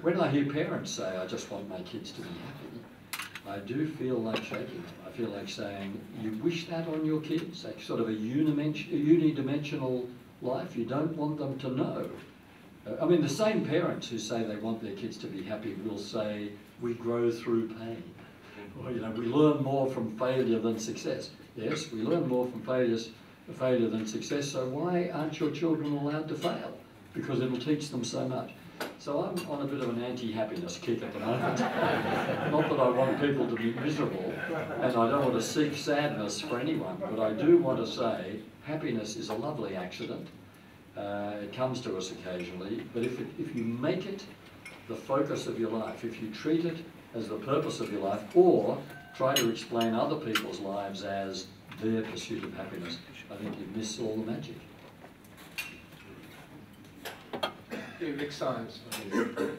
Speaker 3: When I hear parents say, I just want my kids to be happy, I do feel like shaking them. I feel like saying, you wish that on your kids? Like sort of a unidimensional life? You don't want them to know. I mean, the same parents who say they want their kids to be happy will say, we grow through pain. Or, you know, we learn more from failure than success. Yes, we learn more from failure than success, so why aren't your children allowed to fail? Because it'll teach them so much. So I'm on a bit of an anti-happiness kick at the moment. Not that I want people to be miserable, and I don't want to seek sadness for anyone, but I do want to say happiness is a lovely accident. It comes to us occasionally, but if you make it the focus of your life, if you treat it as the purpose of your life, or try to explain other people's lives as their pursuit of happiness, I think you miss all the magic.
Speaker 6: Rick Symes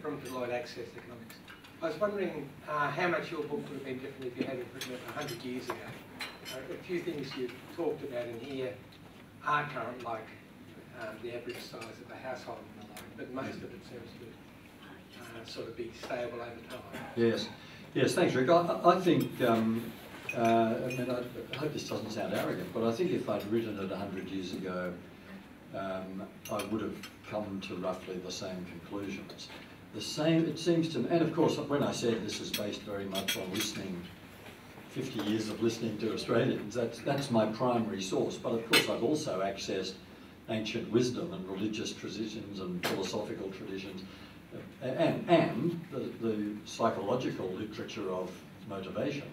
Speaker 6: from Deloitte Access Economics. I was wondering how much your book would have been different if you had it written 100 years ago. A few things you've talked about in here are current, like the average size of the household and the like, but most of it seems to sort of be stable over time.
Speaker 3: Yes, yes, thanks Rick. I think, I mean, I hope this doesn't sound arrogant, but I think if I'd written it 100 years ago, I would have come to roughly the same conclusions. The same, it seems to me, and of course when I said this is based very much on listening, 50 years of listening to Australians, that's my primary source, but of course I've also accessed ancient wisdom and religious traditions and philosophical traditions, and the psychological literature of motivation.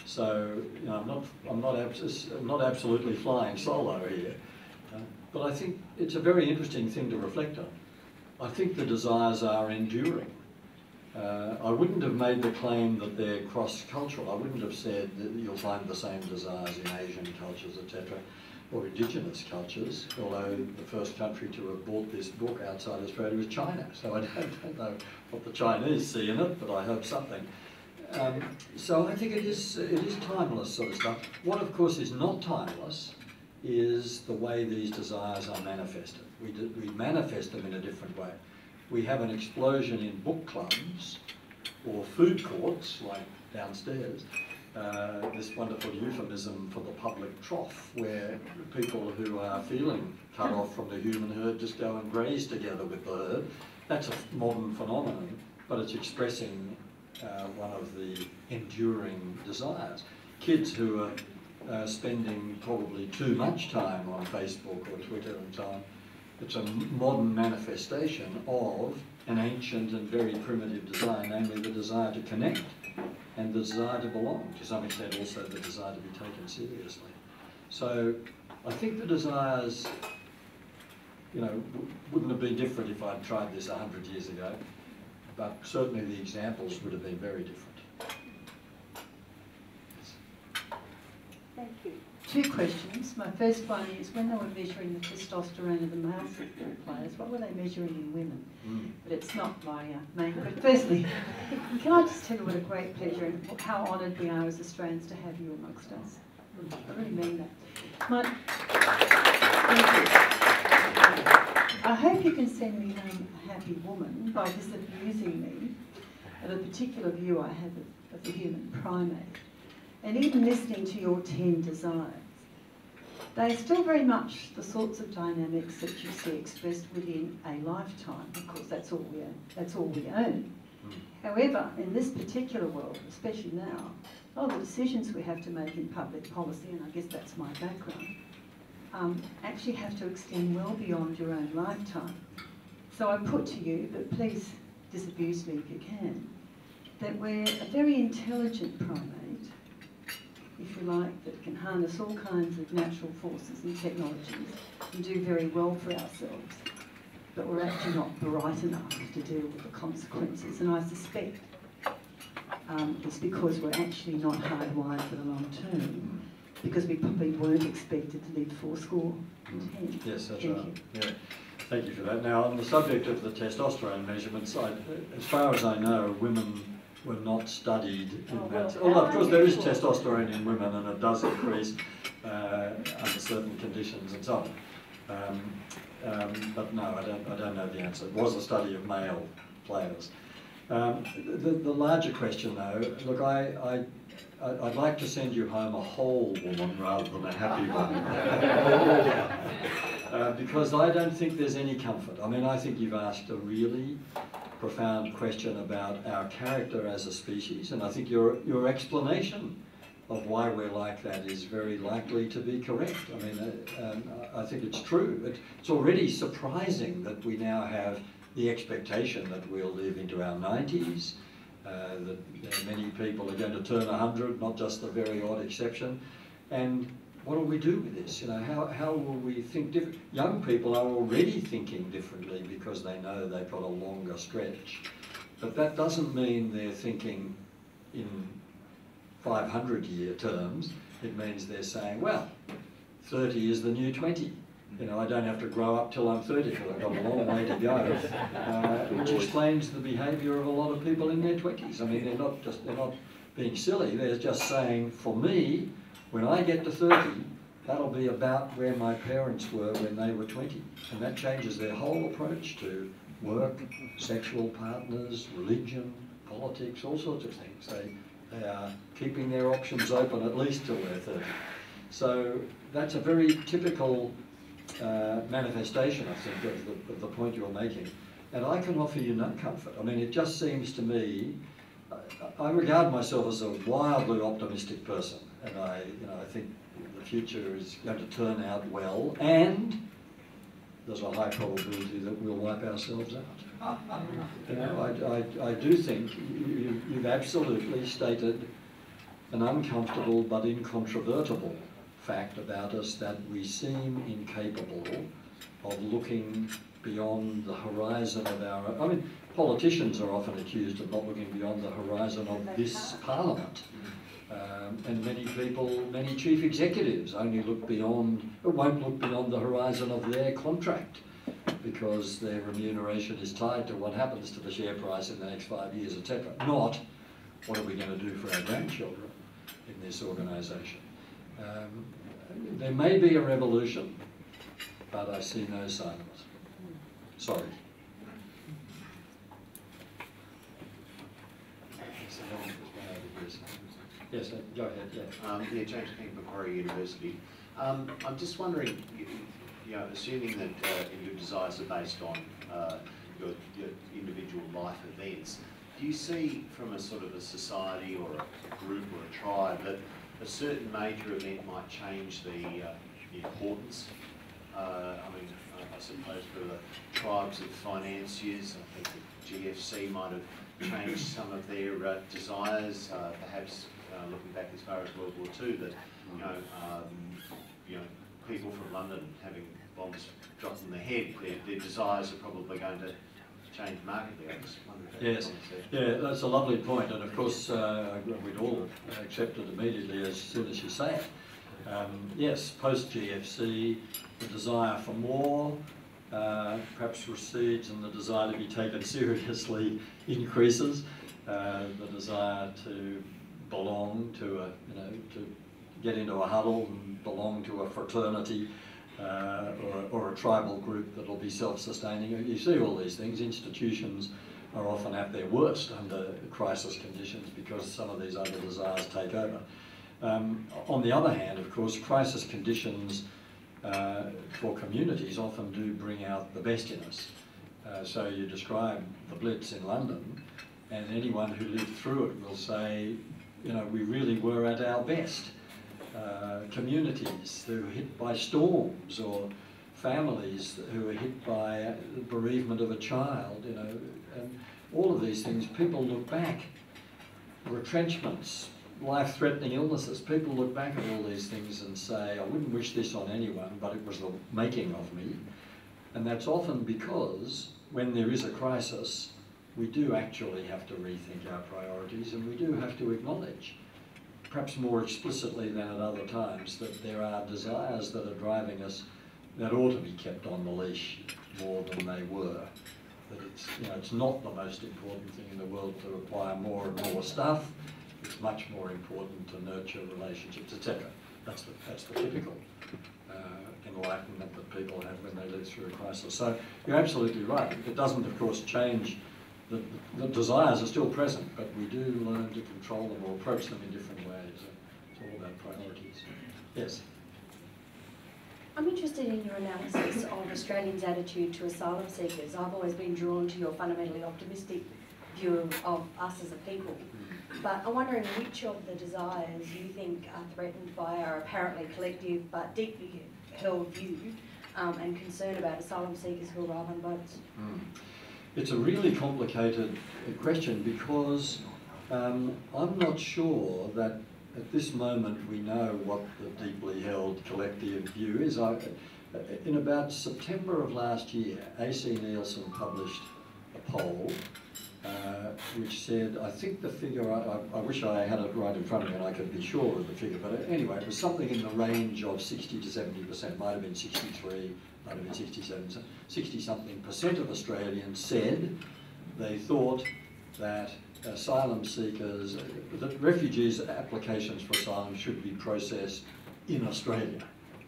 Speaker 3: So you know, I'm not absolutely flying solo here. But I think it's a very interesting thing to reflect on. I think the desires are enduring. I wouldn't have made the claim that they're cross-cultural. I wouldn't have said that you'll find the same desires in Asian cultures, etc., or indigenous cultures, although the first country to have bought this book outside Australia was China. So I don't know what the Chinese see in it, but I hope something. So I think it is timeless sort of stuff. What, of course, is not timeless is the way these desires are manifested. We manifest them in a different way. We have an explosion in book clubs or food courts, like downstairs, this wonderful euphemism for the public trough, where people who are feeling cut off from the human herd just go and graze together with the herd. That's a modern phenomenon, but it's expressing one of the enduring desires. Kids who are spending probably too much time on Facebook or Twitter and so on, it's a modern manifestation of an ancient and very primitive desire, namely the desire to connect and the desire to belong, to some extent also the desire to be taken seriously. So I think the desires, you know, wouldn't have been different if I'd tried this 100 years ago, but certainly the examples would have been very different.
Speaker 7: Thank you. Two questions. My first one is, when they were measuring the testosterone of the male football players, what were they measuring in women? But it's not my main question. Firstly, can I just tell you what a great pleasure and how honoured we are as Australians to have you amongst us. I really mean that. I hope you can send me home a happy woman by disabusing me of a particular view I have of the human primate. And even listening to your 10 desires, they are still very much the sorts of dynamics that you see expressed within a lifetime. Of course, that's all we own. However, in this particular world, especially now, all the decisions we have to make in public policy, and I guess that's my background, actually have to extend well beyond your own lifetime. So I put to you, but please disabuse me if you can, that we're a very intelligent primate, if you like, that can harness all kinds of natural forces and technologies and do very well for ourselves, but we're actually not bright enough to deal with the consequences. And I suspect it's because we're actually not hardwired for the long term, because we probably weren't expected to live 40.
Speaker 3: Yes, that's right. Yeah. Thank you for that. Now, on the subject of the testosterone measurements, as far as I know, women were not studied in that. Although, of course, there is testosterone in women, and it does increase under certain conditions and so on. But no, I don't know the answer. It was a study of male players. The larger question, though, look, I'd like to send you home a whole woman rather than a happy one, because I don't think there's any comfort. I mean, I think you've asked a really profound question about our character as a species, and I think your explanation of why we're like that is very likely to be correct. I mean, I think it's true. It's already surprising that we now have the expectation that we'll live into our 90s, that many people are going to turn 100, not just the very odd exception. And what do we do with this? You know, how will we think different? Young people are already thinking differently because they know they've got a longer stretch. But that doesn't mean they're thinking in 500-year terms. It means they're saying, well, 30 is the new 20. You know, I don't have to grow up till I'm 30 because I've got a long way to go, which explains the behaviour of a lot of people in their 20s. I mean, they're not being silly. They're just saying, for me, when I get to 30, that'll be about where my parents were when they were 20. And that changes their whole approach to work, sexual partners, religion, politics, all sorts of things. They are keeping their options open at least till they're 30. So that's a very typical manifestation, I think, of the point you're making. And I can offer you no comfort. I mean, it just seems to me, I regard myself as a wildly optimistic person, and I think the future is going to turn out well, and there's a high probability that we'll wipe ourselves out. You know, I do think you've absolutely stated an uncomfortable but incontrovertible fact about us, that we seem incapable of looking beyond the horizon of our... I mean, politicians are often accused of not looking beyond the horizon of this parliament. And many people, many chief executives only look beyond, won't look beyond the horizon of their contract, because their remuneration is tied to what happens to the share price in the next 5 years, etc. Not what are we going to do for our grandchildren in this organisation. There may be a revolution, but I see no sign of it. Sorry. Yes, go ahead.
Speaker 8: Yeah, James King, Macquarie University. I'm just wondering, you know, assuming that your desires are based on your individual life events, do you see from a sort of a society or a group or a tribe that a certain major event might change the importance? I mean, I suppose for the tribes of financiers, I think the GFC might have changed some of their desires, perhaps looking back as far as World War II, that you know, people from London having bombs dropped on their head, their desires are probably going to change markedly. I just wonder if
Speaker 3: yes, yeah, that's a lovely point, and of course we'd all accept it immediately as soon as you say it. Yes, post GFC, the desire for more perhaps recedes, and the desire to be taken seriously increases. The desire to belong to a, you know, to get into a huddle and belong to a fraternity or a tribal group that will be self-sustaining. You see all these things. Institutions are often at their worst under crisis conditions because some of these other desires take over. On the other hand, of course, crisis conditions for communities often do bring out the best in us. So you describe the Blitz in London, and anyone who lived through it will say, you know, we really were at our best. Communities who were hit by storms, or families who were hit by the bereavement of a child, you know, and all of these things, people look back. Retrenchments, life-threatening illnesses, people look back at all these things and say, I wouldn't wish this on anyone, but it was the making of me. And that's often because when there is a crisis, we do actually have to rethink our priorities, and we do have to acknowledge, perhaps more explicitly than at other times, that there are desires that are driving us that ought to be kept on the leash more than they were. That it's, you know, it's not the most important thing in the world to acquire more and more stuff. It's much more important to nurture relationships, etc. That's the typical enlightenment that people have when they live through a crisis. So you're absolutely right. It doesn't, of course, change. The desires are still present, but we do learn to control them or approach them in different ways. It's all about priorities. Yes?
Speaker 9: I'm interested in your analysis of Australians' attitude to asylum seekers. I've always been drawn to your fundamentally optimistic view of us as a people. But I'm wondering which of the desires you think are threatened by our apparently collective but deeply held view and concern about asylum seekers who arrive on boats.
Speaker 3: It's a really complicated question because I'm not sure that at this moment we know what the deeply held collective view is. In about September of last year, AC Nielsen published a poll which said, I think the figure, I wish I had it right in front of me and I could be sure of the figure, but anyway, it was something in the range of 60 to 70%, might have been 63, might have been 67, 60-something% of Australians said they thought that asylum seekers, that refugees' applications for asylum should be processed in Australia.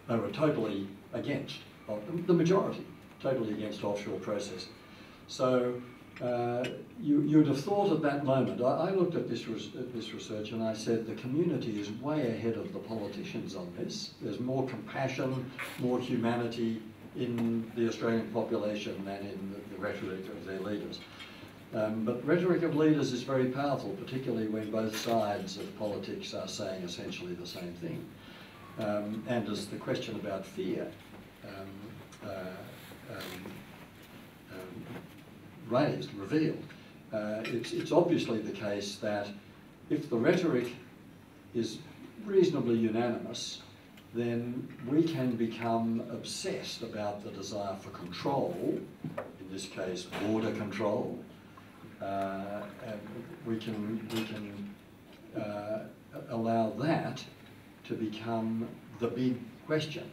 Speaker 3: They were totally against, the majority, totally against offshore processing. So you'd have thought at that moment, I looked at this research and I said the community is way ahead of the politicians on this. There's more compassion, more humanity in the Australian population than in the rhetoric of their leaders. But rhetoric of leaders is very powerful, particularly when both sides of politics are saying essentially the same thing. And as the question about fear revealed, it's obviously the case that if the rhetoric is reasonably unanimous, then we can become obsessed about the desire for control, in this case border control. And we can allow that to become the big question,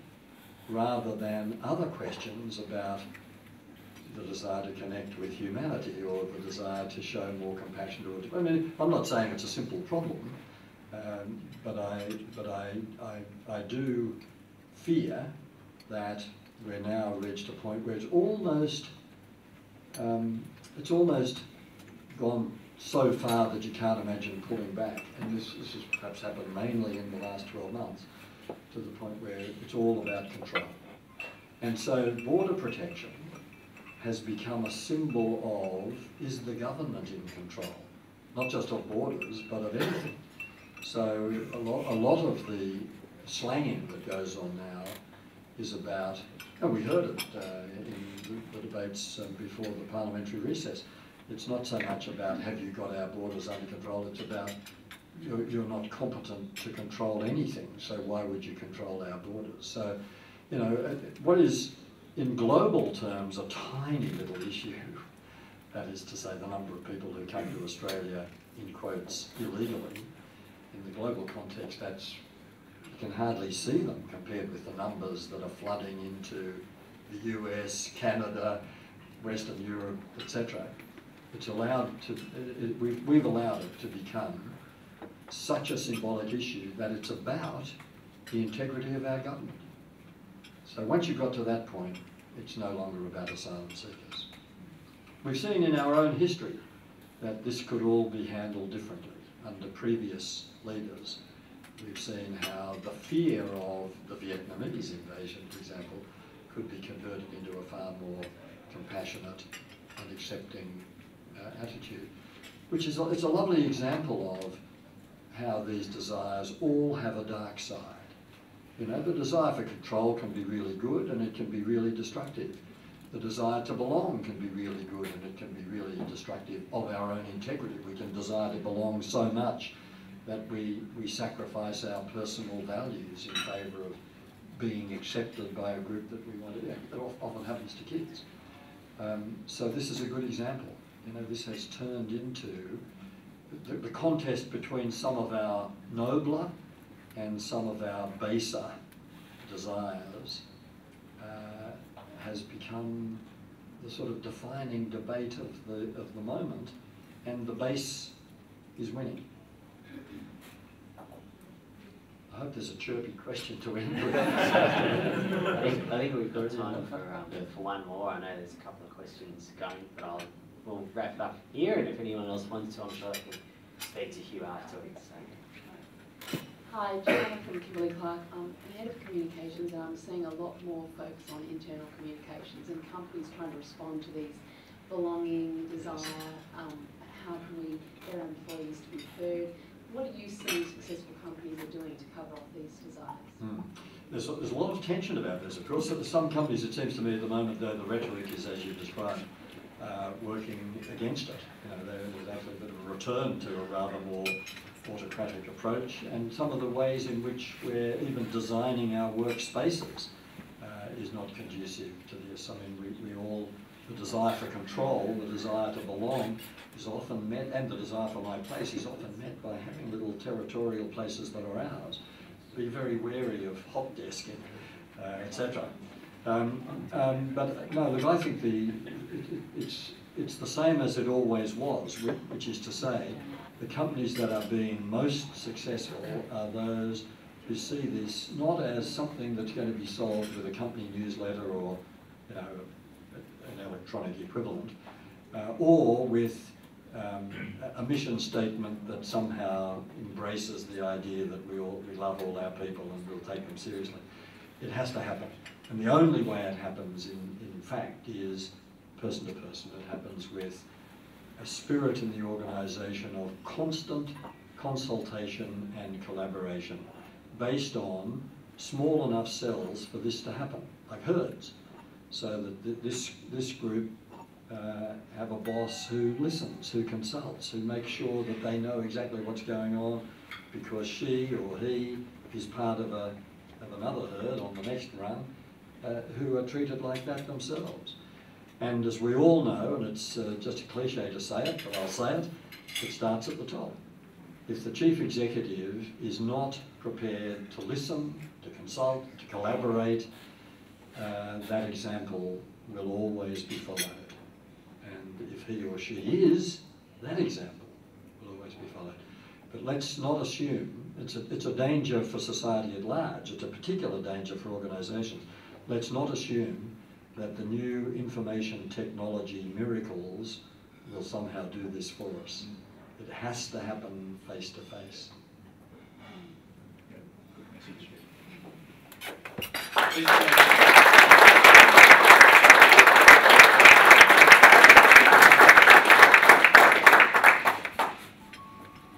Speaker 3: rather than other questions about the desire to connect with humanity or the desire to show more compassion towards. I mean, I'm not saying it's a simple problem, but I do fear that we're now reached a point where it's almost gone so far that you can't imagine pulling back. And this has perhaps happened mainly in the last 12 months, to the point where it's all about control. And so border protection has become a symbol of, is the government in control? Not just of borders, but of everything. So a lot of the slanging that goes on now is about, and we heard it in the debates before the parliamentary recess, it's not so much about have you got our borders under control, it's about you're not competent to control anything, so why would you control our borders? So, you know, what is in global terms a tiny little issue, that is to say the number of people who come to Australia in quotes illegally, in the global context that's, you can hardly see them compared with the numbers that are flooding into the US, Canada, Western Europe, etc. It's allowed to, we've allowed it to become such a symbolic issue that it's about the integrity of our government. So once you've got to that point, it's no longer about asylum seekers. We've seen in our own history that this could all be handled differently under previous leaders. We've seen how the fear of the Vietnamese invasion, for example, could be converted into a far more compassionate and accepting attitude, which is it's a lovely example of how these desires all have a dark side. You know, the desire for control can be really good and it can be really destructive. The desire to belong can be really good and it can be really destructive of our own integrity. We can desire to belong so much that we sacrifice our personal values in favour of being accepted by a group that we want to. That often happens to kids. So this is a good example. You know, this has turned into the contest between some of our nobler and some of our baser desires has become the sort of defining debate of the moment, and the base is winning. I hope there's a chirpy question to end with.
Speaker 10: I think we've got time for one more. I know there's a couple of questions going, but we'll wrap it up here, and if anyone else wants to, I'm sure they can speak to Hugh afterwards. So.
Speaker 11: Hi, Joanna from Kimberley-Clark. I'm head of communications, and I'm seeing a lot more focus on internal communications and companies trying to respond to these belonging, desire, how can we get our employees to be heard. What are you seeing successful companies are doing to cover off these desires?
Speaker 3: There's a lot of tension about this. Of course, some companies, it seems to me at the moment, though, the rhetoric is, as you described, working against it. You know, there's actually a bit of a return to a rather more autocratic approach, and some of the ways in which we're even designing our workspaces is not conducive to this. I mean, we all, the desire for control, the desire to belong is often met, and the desire for my place is often met by having little territorial places that are ours. Be very wary of hot desking, etc. But no, look, I think it's the same as it always was, which is to say, the companies that are being most successful are those who see this not as something that's going to be solved with a company newsletter or, you know, an electronic equivalent, or with a mission statement that somehow embraces the idea that we love all our people and we'll take them seriously. It has to happen. And the only way it happens, in fact, is person to person. It happens with a spirit in the organisation of constant consultation and collaboration based on small enough cells for this to happen, like herds, so that this group have a boss who listens, who consults, who makes sure that they know exactly what's going on because she or he is part of a of another herd on the next run who are treated like that themselves. And as we all know, and it's just a cliche to say it, but I'll say it, it starts at the top. If the chief executive is not prepared to listen, to consult, to collaborate, that example will always be followed. And if he or she is, that example will always be followed. But let's not assume, it's a danger for society at large, it's a particular danger for organisations. Let's not assume that the new information technology miracles will somehow do this for us. It has to happen face to face.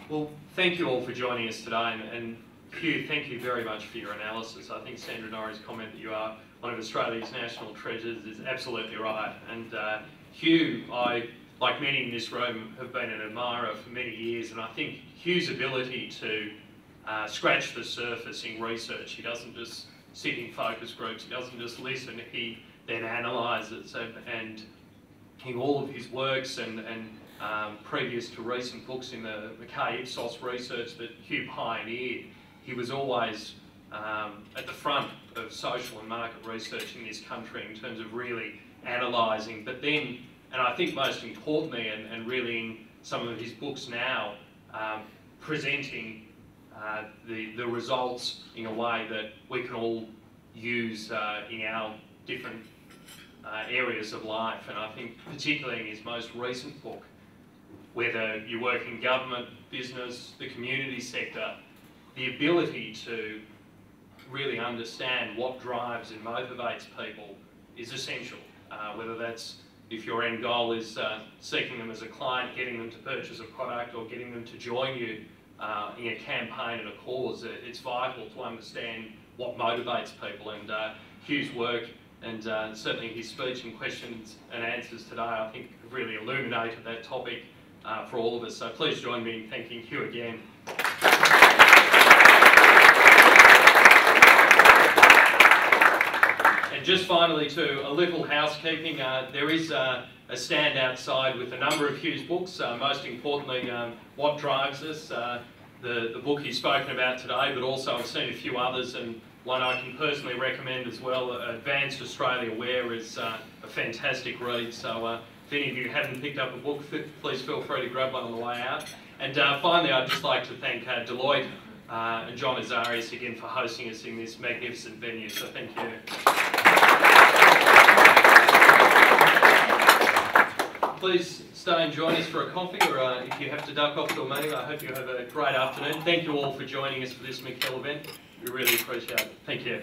Speaker 1: Well, thank you all for joining us today, and Hugh, thank you very much for your analysis. I think Sandra Norrie's comment that you are one of Australia's national treasures is absolutely right. And Hugh, I, like many in this room, have been an admirer for many years, and I think Hugh's ability to scratch the surface in research, he doesn't just sit in focus groups, he doesn't just listen, he then analyses, and in all of his works and previous to recent books in the Mackay Ipsos research that Hugh pioneered, he was always at the front of social and market research in this country in terms of really analysing, but then, and I think most importantly, and really in some of his books now, presenting the results in a way that we can all use in our different areas of life. And I think particularly in his most recent book, whether you work in government, business, the community sector, the ability to really understand what drives and motivates people is essential. Whether that's if your end goal is seeking them as a client, getting them to purchase a product, or getting them to join you in a campaign and a cause, it's vital to understand what motivates people. And Hugh's work and certainly his speech and questions and answers today, I think, have really illuminated that topic for all of us. So please join me in thanking Hugh again. And just finally, to a little housekeeping, there is a stand outside with a number of Hugh's books, most importantly, What Drives Us, the book he's spoken about today, but also I've seen a few others, and one I can personally recommend as well, Advanced Australia Where, is a fantastic read. So if any of you haven't picked up a book, please feel free to grab one on the way out. And finally, I'd just like to thank Deloitte and John Azarias again for hosting us in this magnificent venue, so thank you. Please stay and join us for a coffee, or if you have to duck off to a meeting, I hope you have a great afternoon. Thank you all for joining us for this Mikel event. We really appreciate it. Thank you.